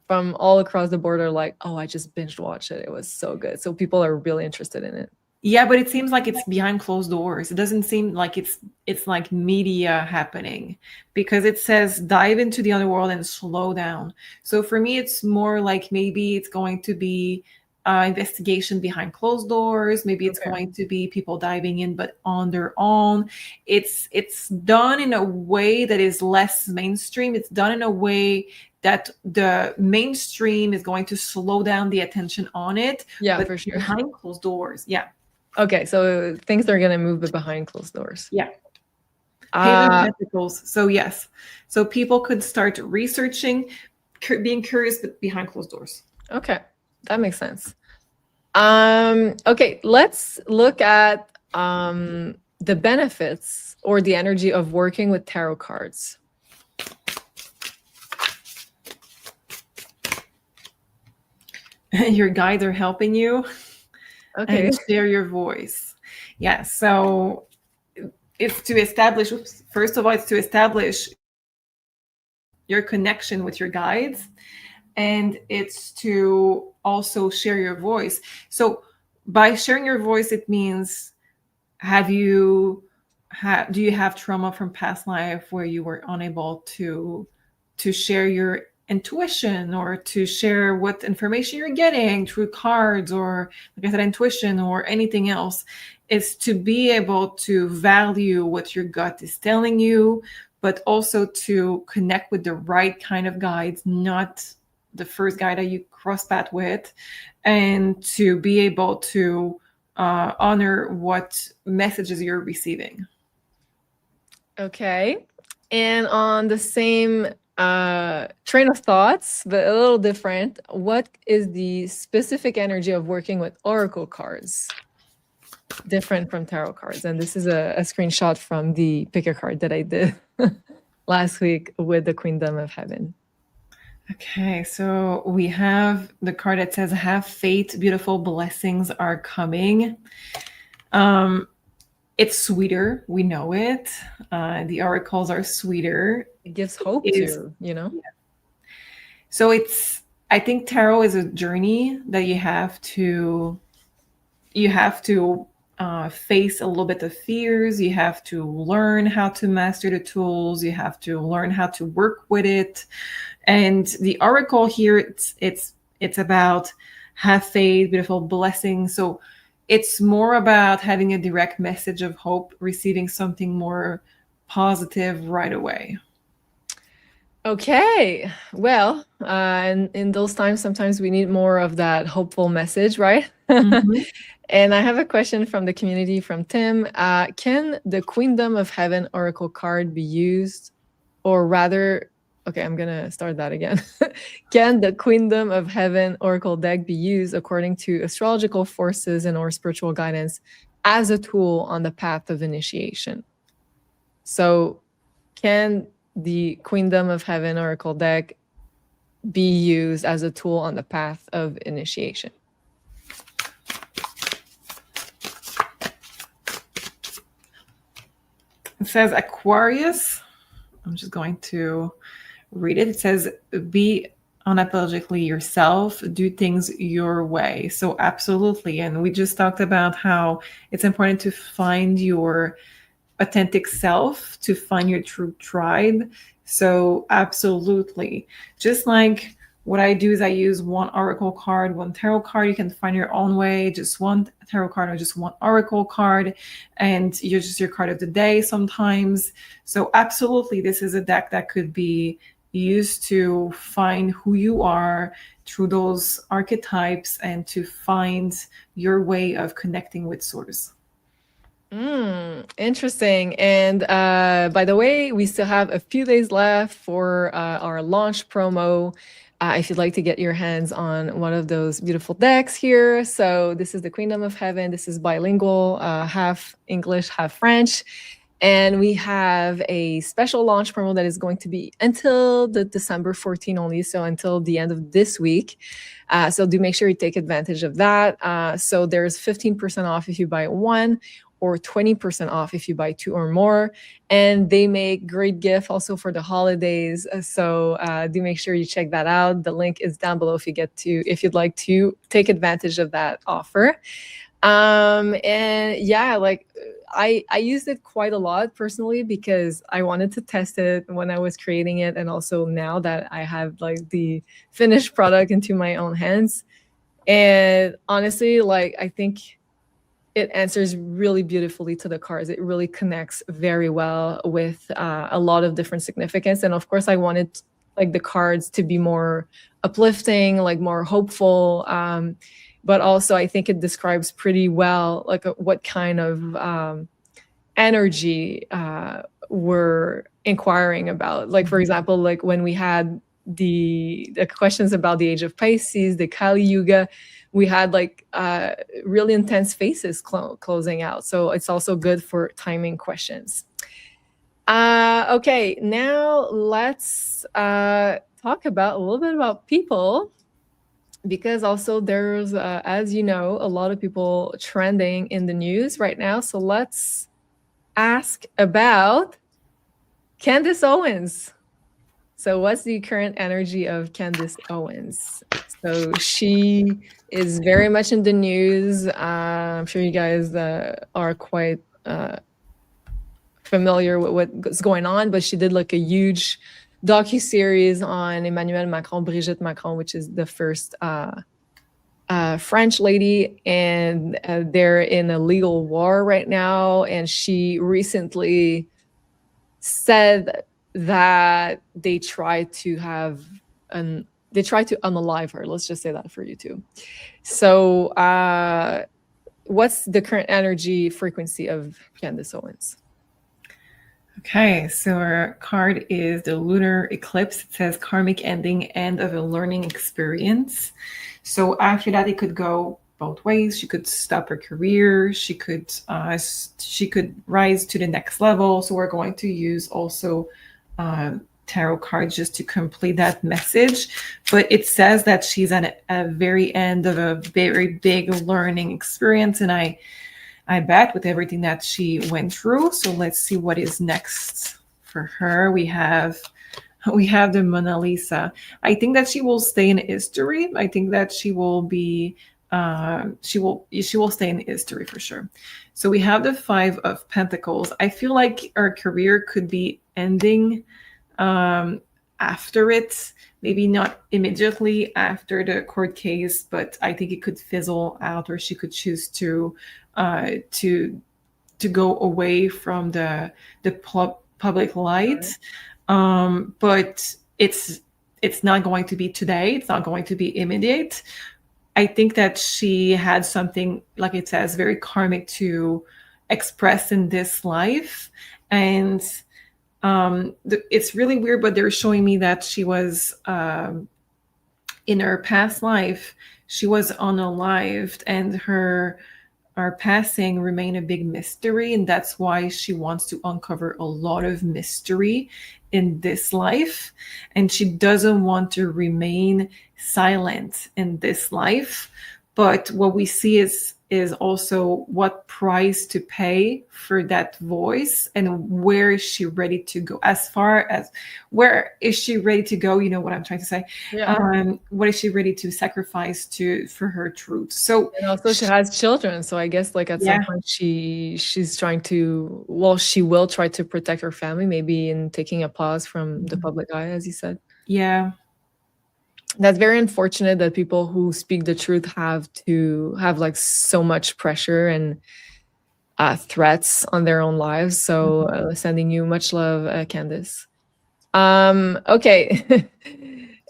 A: from all across the board are like, oh, I just binge watched it. It was so good. So people are really interested in it.
B: Yeah, but it seems like it's behind closed doors. It doesn't seem like it's like media happening, because it says dive into the underworld and slow down. So for me, it's more like maybe it's going to be investigation behind closed doors. Maybe it's going to be people diving in, but on their own. It's done in a way that is less mainstream. It's done in a way that the mainstream is going to slow down the attention on it.
A: Yeah,
B: but
A: for sure.
B: Behind closed doors. Yeah.
A: Okay, so things are gonna move, but behind closed doors.
B: Yeah. Page of Pentacles. So yes. So people could start researching, being curious, but behind closed doors.
A: Okay, that makes sense. Okay, let's look at the benefits or the energy of working with tarot cards.
B: Your guides are helping you.
A: Okay.
B: And share your voice. Yeah. So it's to establish, first of all, it's to establish your connection with your guides, and it's to also share your voice. So by sharing your voice, it means, do you have trauma from past life where you were unable to share your intuition, or to share what information you're getting through cards, or like I said, intuition, or anything else? Is to be able to value what your gut is telling you, but also to connect with the right kind of guides, not the first guide that you cross path with, and to be able to honor what messages you're receiving.
A: Okay. And on the same train of thoughts, but a little different, what is the specific energy of working with oracle cards? Different from tarot cards. And this is a screenshot from the pick a card that I did last week with the Queendom of Heaven.
B: Okay, so we have the card that says, have faith, beautiful blessings are coming. It's sweeter. We know it. The oracles are sweeter.
A: It gives hope to, you know?
B: Yeah. So I think tarot is a journey that you have to face a little bit of fears. You have to learn how to master the tools. You have to learn how to work with it. And the oracle here, it's about have faith, beautiful blessings. So it's more about having a direct message of hope, receiving something more positive right away.
A: Okay, well, and in those times, sometimes we need more of that hopeful message, right?
B: Mhm.
A: And I have a question from the community from Tim. Can the Queendom of Heaven Oracle card be used, or rather, okay, I'm gonna start that again. Can the Queendom of Heaven Oracle deck be used according to astrological forces and or spiritual guidance as a tool on the path of initiation? So, can the Queendom of Heaven Oracle deck be used as a tool on the path of initiation?
B: It says Aquarius. I'm just going to read it. It says, be unapologetically yourself, do things your way. So absolutely. And we just talked about how it's important to find your authentic self, to find your true tribe. So absolutely. Just like what I do is I use one oracle card, one tarot card. You can find your own way, just one tarot card or just one oracle card, and you're just your card of the day sometimes. So absolutely, this is a deck that could be used to find who you are through those archetypes and to find your way of connecting with source.
A: Interesting. And by the way, we still have a few days left for our launch promo. If you'd like to get your hands on one of those beautiful decks here. So this is the Queendom of Heaven. This is bilingual, half English, half French. And we have a special launch promo that is going to be until the December 14 only, so until the end of this week. So do make sure you take advantage of that. So there's 15% off if you buy one, or 20% off if you buy two or more. And they make great gift also for the holidays. So do make sure you check that out. The link is down below if you'd like to take advantage of that offer. And yeah, like I used it quite a lot personally because I wanted to test it when I was creating it, and also now that I have like the finished product into my own hands. And honestly, like I think it answers really beautifully to the cards. It really connects very well with a lot of different significance. And of course, I wanted like the cards to be more uplifting, like more hopeful. But also, I think it describes pretty well like what kind of energy we're inquiring about. Like for example, like when we had the questions about the age of Pisces, the Kali Yuga, we had like really intense phases closing out. So it's also good for timing questions. Okay, now let's talk about a little bit about people, because also there's, as you know, a lot of people trending in the news right now. So let's ask about Candace Owens. So what's the current energy of Candace Owens? So she is very much in the news. I'm sure you guys are quite familiar with what's going on, but she did like a huge docu-series on Emmanuel Macron, Brigitte Macron, which is the first French lady, and they're in a legal war right now. And she recently said that they tried to unalive her. Let's just say that for you too. So what's the current energy frequency of Candace Owens?
B: Okay, so our card is the lunar eclipse. It says karmic ending, end of a learning experience. So after that, it could go both ways. She could stop her career. She could rise to the next level. So we're going to use also tarot cards just to complete that message. But it says that she's at a very end of a very big learning experience, and I bet with everything that she went through. So let's see what is next for her. We have the Mona Lisa. I think that she will stay in history. I think that she will be she will stay in history for sure. So we have the Five of Pentacles. I feel like her career could be ending after it. Maybe not immediately after the court case, but I think it could fizzle out, or she could choose to go away from the public light. But it's not going to be today. It's not going to be immediate. I think that she had something, like it says, very karmic to express in this life. And it's really weird, but they're showing me that she was, in her past life, she was unalived, and her passing remain a big mystery, and that's why she wants to uncover a lot of mystery in this life, and she doesn't want to remain silent in this life. But what we see is also what price to pay for that voice, and where is she ready to go. As far as where is she ready to go, you know what I'm trying to say. What is she ready to sacrifice for her truth. So,
A: and also she has children, so I guess like at some point she's trying to, well, she will try to protect her family, maybe in taking a pause from the public eye, as you said. That's very unfortunate that people who speak the truth have to have like so much pressure and threats on their own lives. So sending you much love, Candice. Okay.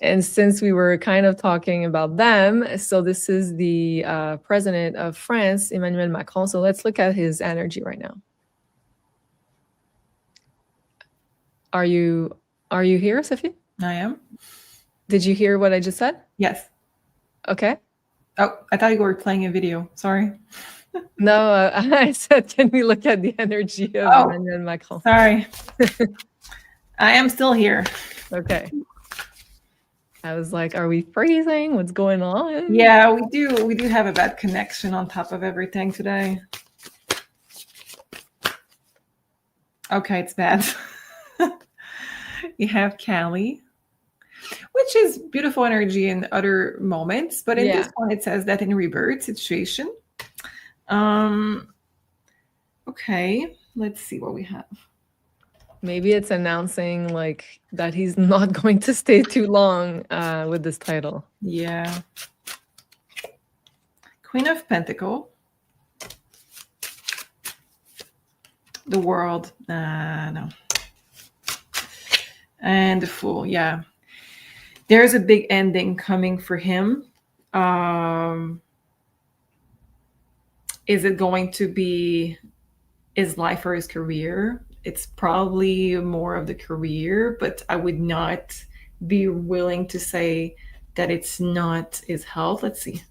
A: And since we were kind of talking about them, so this is the president of France, Emmanuel Macron. So let's look at his energy right now. Are you here, Sophie?
B: I am.
A: Did you hear what I just said?
B: Yes.
A: Okay.
B: Oh, I thought you were playing a video. Sorry.
A: No, I said, can we look at the energy of Emmanuel Macron?
B: Sorry. I am still here.
A: Okay. I was like, are we freezing? What's going on?
B: Yeah, we do. We do have a bad connection on top of everything today. Okay, it's bad. You have Callie, which is beautiful energy in other moments, but in this one it says that in rebirth situation. Okay, let's see what we have.
A: Maybe it's announcing like that he's not going to stay too long with this title.
B: Yeah. Queen of Pentacles. The World. No. And the Fool. Yeah. There's a big ending coming for him. Is it going to be his life or his career? It's probably more of the career, but I would not be willing to say that it's not his health. Let's see.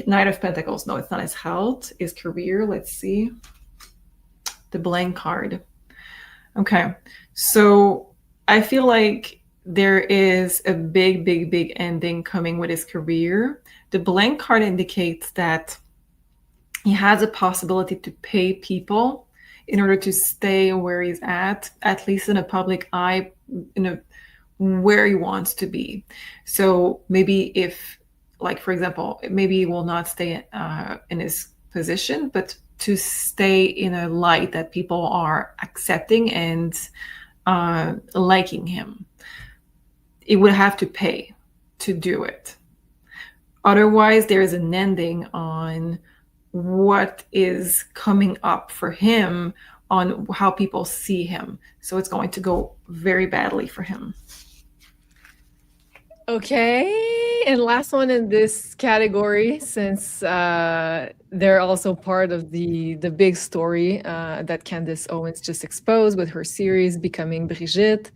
B: Knight of Pentacles. No, it's not his health, his career. Let's see. The blank card. Okay. So I feel like there is a big, big, big ending coming with his career. The blank card indicates that he has a possibility to pay people in order to stay where he's at least in a public eye, where he wants to be. So maybe if, like, for example, maybe he will not stay in his position, but to stay in a light that people are accepting and liking him. It would have to pay to do it. Otherwise, there is an ending on what is coming up for him, on how people see him. So it's going to go very badly for him.
A: Okay, and last one in this category, since they're also part of the big story that Candice Owens just exposed with her series Becoming Brigitte,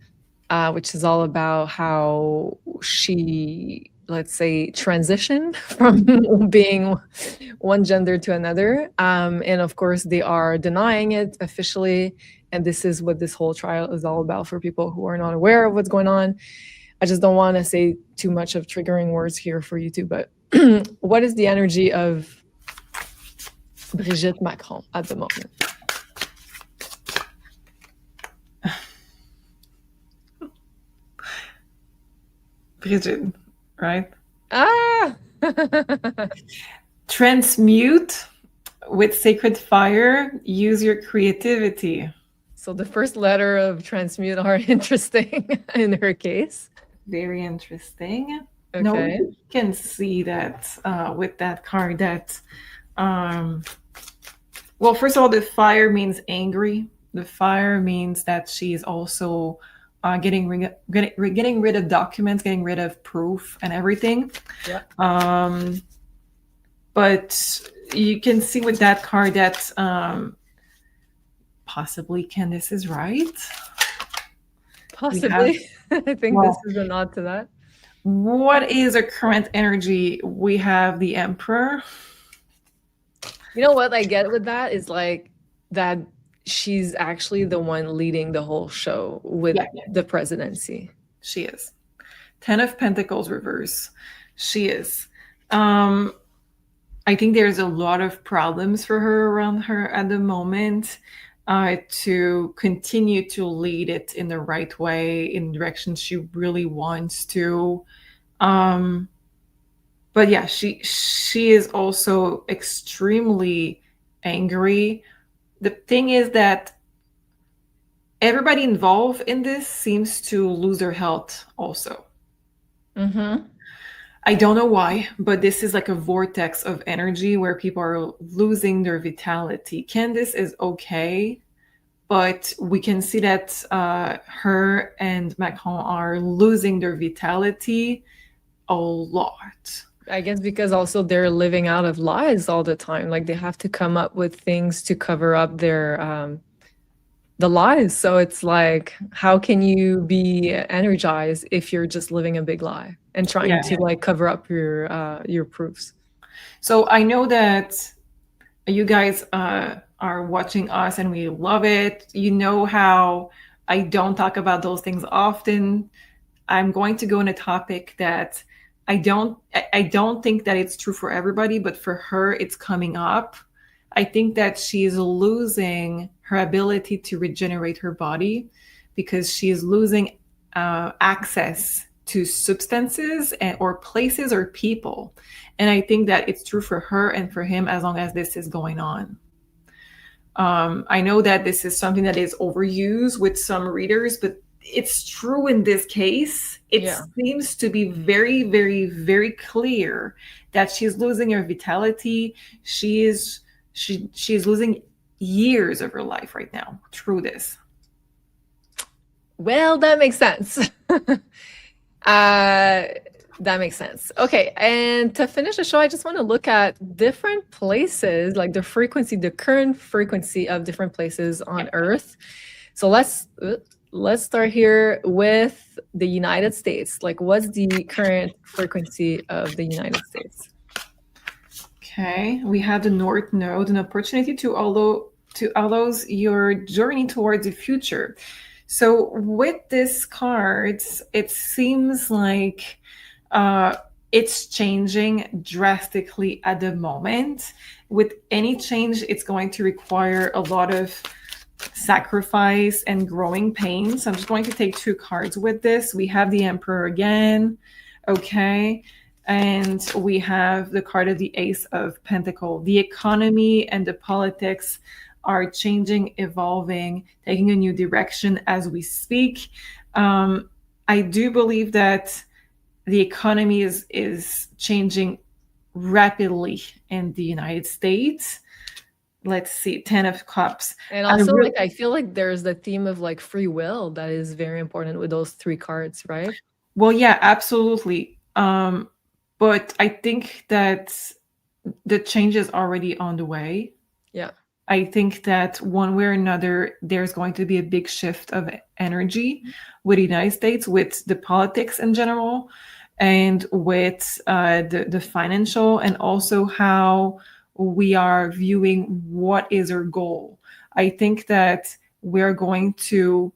A: which is all about how she, let's say, transitioned from being one gender to another. And of course, they are denying it officially. And this is what this whole trial is all about for people who are not aware of what's going on. I just don't want to say too much of triggering words here for you two, but what is the energy of Brigitte Macron at the moment?
B: Brigitte, right?
A: Ah!
B: Transmute with sacred fire. Use your creativity.
A: So the first letter of transmute are interesting in her case.
B: Very interesting. No,
A: Okay.
B: we can see that with that card that, well, first of all, the fire means angry. The fire means that she's also getting rid of documents, getting rid of proof and everything.
A: Yeah.
B: But you can see with that card that possibly Candice is right.
A: Possibly. I think this is a nod to that.
B: What is a current energy? We have the Emperor.
A: You know what I get with that is like that she's actually the one leading the whole show with the presidency.
B: She is. 10 of Pentacles reverse. She is. I think there's a lot of problems for her around her at the moment to continue to lead it in the right way, in the direction she really wants to. But yeah, she is also extremely angry. The thing is that everybody involved in this seems to lose their health also.
A: Mm-hmm.
B: I don't know why, but this is like a vortex of energy where people are losing their vitality. Candice is okay, but we can see that her and Macron are losing their vitality a lot.
A: I guess because also they're living out of lies all the time. Like they have to come up with things to cover up their the lies. So it's like, how can you be energized if you're just living a big lie and trying to like cover up your proofs?
B: So I know that you guys are watching us and we love it. You know how I don't talk about those things often. I'm going to go on a topic that I don't think that it's true for everybody, but for her, it's coming up. I think that she's losing her ability to regenerate her body because she's losing access to substances or places or people. And I think that it's true for her and for him as long as this is going on. I know that this is something that is overused with some readers, but it's true in this case. It seems to be very, very, very clear that she's losing her vitality. She's losing years of her life right now through this.
A: Well, that makes sense. That makes sense. Okay, and to finish the show, I just want to look at different places, like the frequency, the current frequency of different places on Earth. So let's start here with the United States. Like, what's the current frequency of the United States?
B: Okay, we have the North Node, an opportunity to allows your journey towards the future. So with these cards, it seems like it's changing drastically at the moment. With any change, it's going to require a lot of sacrifice and growing pain. So I'm just going to take two cards with this. We have the Emperor again. Okay. And we have the card of the Ace of Pentacles. The economy and the politics are changing, evolving, taking a new direction as we speak. I do believe that the economy is changing rapidly in the United States. Let's see, 10 of Cups.
A: And also, I feel like there's the theme of like free will that is very important with those three cards, right?
B: Well, yeah, absolutely. But I think that the change is already on the way.
A: Yeah.
B: I think that one way or another, there's going to be a big shift of energy with the United States, with the politics in general, and with the financial, and also how we are viewing what is our goal. I think that we're going to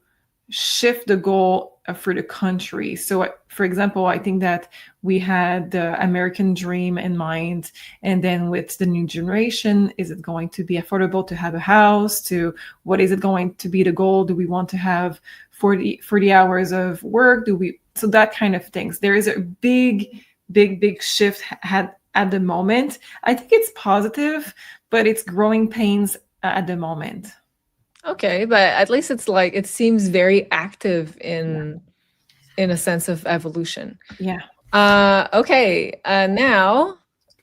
B: shift the goal for the country. So, for example, I think that we had the American dream in mind, and then with the new generation, is it going to be affordable to have a house? To what is it going to be the goal? Do we want to have 40 hours of work? So that kind of things. There is a big shift at the moment. I think it's positive, but it's growing pains at the moment.
A: Okay, but at least it's like it seems very active
B: Yeah.
A: in a sense of evolution.
B: Yeah.
A: Okay, now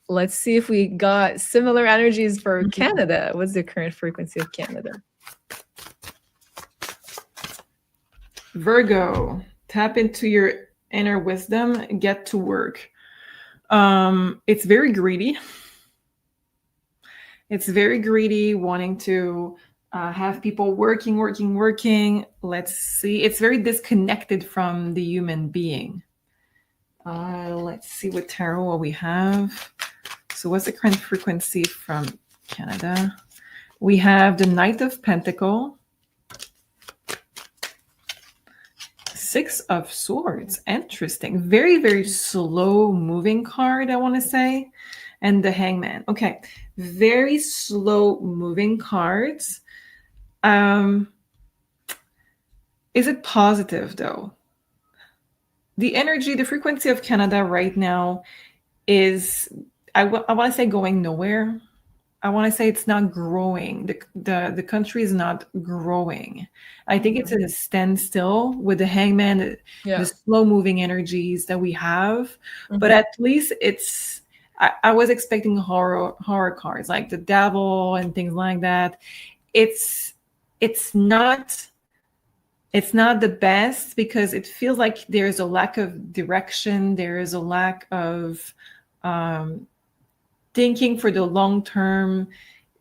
A: let's see if we got similar energies for
B: Mhm.
A: Canada. What's the current frequency of Canada?
B: Virgo, tap into your inner wisdom, get to work. It's very greedy. It's very greedy, wanting to have people working. Let's see. It's very disconnected from the human being. Let's see what tarot we have. So, what's the current frequency from Canada? We have the Knight of Pentacle, Six of Swords. Interesting. Very, very slow moving card, I want to say. And the Hangman. Okay. Very slow moving cards. Is it positive though? The energy, the frequency of Canada right now is, I want to say, going nowhere. I want to say it's not growing. The country is not growing. I think it's at a standstill with the Hangman,
A: Yeah.
B: the slow moving energies that we have. But
A: Mhm.
B: at least it's. I was expecting horror cards like the devil and things like that. It's not. It's not the best because it feels like there's a lack of direction. There is a lack of thinking for the long term.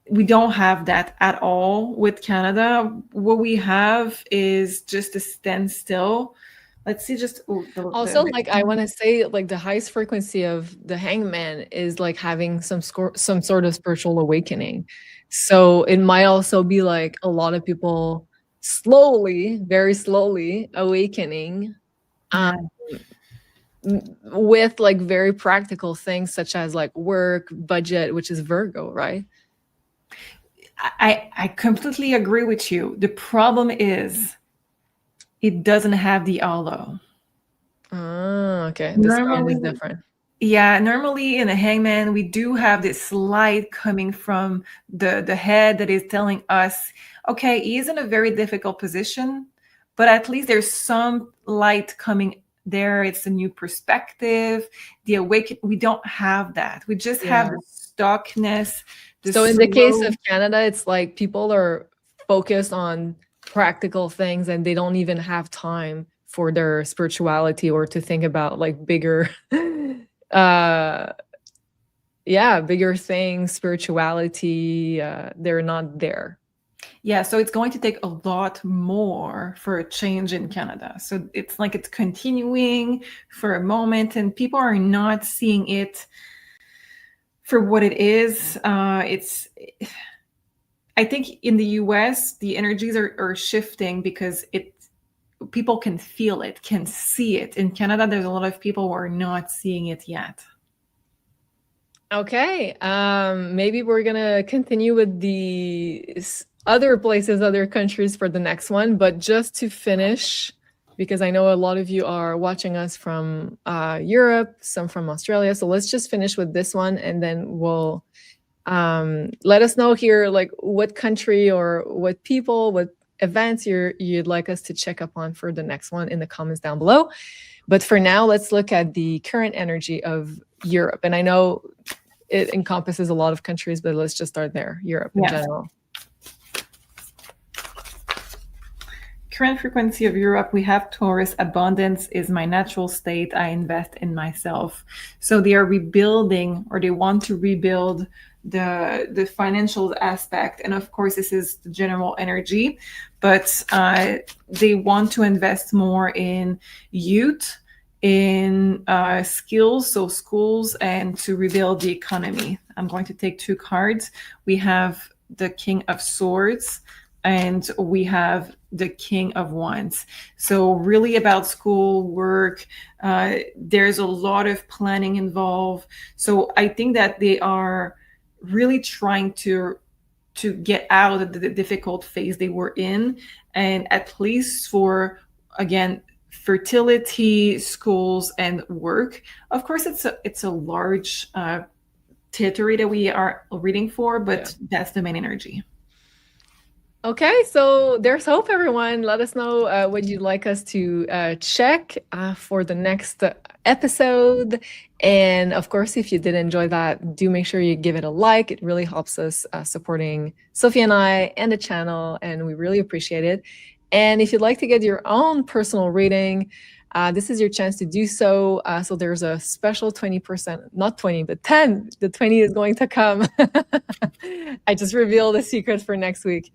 B: We don't have that at all with Canada. What we have is just a standstill. Let's see, just
A: Also, like I want to say, like the highest frequency of the Hangman is like having some sort of spiritual awakening. So it might also be like a lot of people slowly, very slowly awakening, um,
B: yeah.
A: with like very practical things such as like work, budget, which is Virgo, right?
B: I completely agree with you. The problem is it doesn't have the aloe.
A: Okay. The sound
B: Normally,
A: is different.
B: yeah, normally in a hangman, we do have this light coming from the head that is telling us, okay, he's in a very difficult position, but at least there's some light coming there. It's a new perspective. The awaken. We don't have that. We just have
A: Yeah.
B: the stuckness, the
A: So in the case
B: slow.
A: of Canada, it's like people are focused on practical things and they don't even have time for their spirituality or to think about like bigger uh yeah, bigger things, spirituality, they're not there.
B: Yeah, so it's going to take a lot more for a change in Canada. So it's like it's continuing for a moment, and people are not seeing it for what it is. I think in the US, the energies are shifting because people can feel it, can see it. In Canada, there's a lot of people who are not seeing it yet.
A: Okay, maybe we're gonna continue with the other places, other countries for the next one, but just to finish, because I know a lot of you are watching us from Europe, some from Australia, so let's just finish with this one, and then we'll let us know here, like what country or what people, what events you'd like us to check up on for the next one in the comments down below. But for now, let's look at the current energy of Europe, and I know it encompasses a lot of countries, but let's just start there, Europe in general.
B: Current frequency of Europe, we have Taurus. Abundance is my natural state. I invest in myself. So they are rebuilding, or they want to rebuild the financial aspect. And of course, this is the general energy, but they want to invest more in youth, in skills, so schools, and to rebuild the economy. I'm going to take two cards. We have the King of Swords and we have the King of Wands. So really about school, work, there's a lot of planning involved. So I think that they are really trying to get out of the difficult phase they were in, and at least for, again, fertility, schools, and work. Of course, it's a large territory that we are reading for, but that's the main energy.
A: Okay, so there's hope, everyone. Let us know what you'd like us to check for the next episode. And of course, if you did enjoy that, do make sure you give it a like. It really helps us supporting Sophie and I and the channel, and we really appreciate it. And if you'd like to get your own personal reading, this is your chance to do so. So there's a special 20%, not 20, but 10. The 20 is going to come. I just revealed the secret for next week.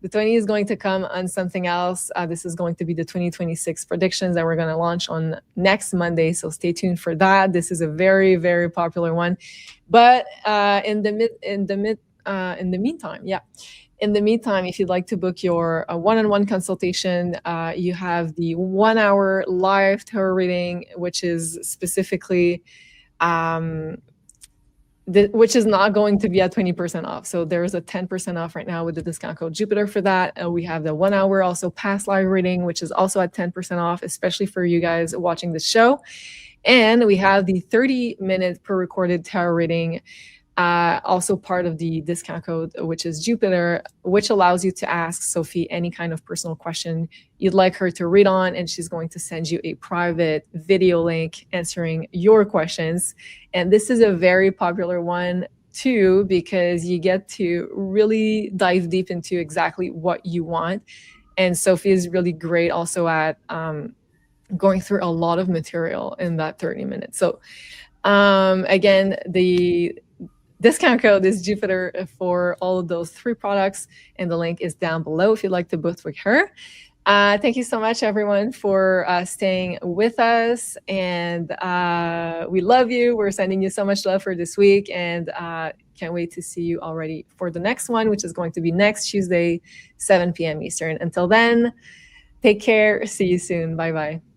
A: The 20 is going to come on something else. This is going to be the 2026 predictions that we're going to launch on next Monday. So stay tuned for that. This is a very, very popular one. But in the meantime, if you'd like to book your one-on-one consultation, you have the 1 hour live tarot reading, which is specifically which is not going to be at 20% off. So there's a 10% off right now with the discount code Jupiter for that. We have the 1 hour also past live reading, which is also at 10% off, especially for you guys watching the show. And we have the 30-minute per recorded tarot reading, also part of the discount code, which is Jupiter, which allows you to ask Sophie any kind of personal question you'd like her to read on, and she's going to send you a private video link answering your questions. And this is a very popular one too, because you get to really dive deep into exactly what you want. And Sophie is really great also at going through a lot of material in that 30 minutes. So again, the discount code is Jupiter for all of those 3 products, and the link is down below if you'd like to book with her. Thank you so much, everyone, for staying with us, and we love you. We're sending you so much love for this week, and can't wait to see you already for the next one, which is going to be next Tuesday, 7 p.m. Eastern. Until then, take care. See you soon. Bye-bye.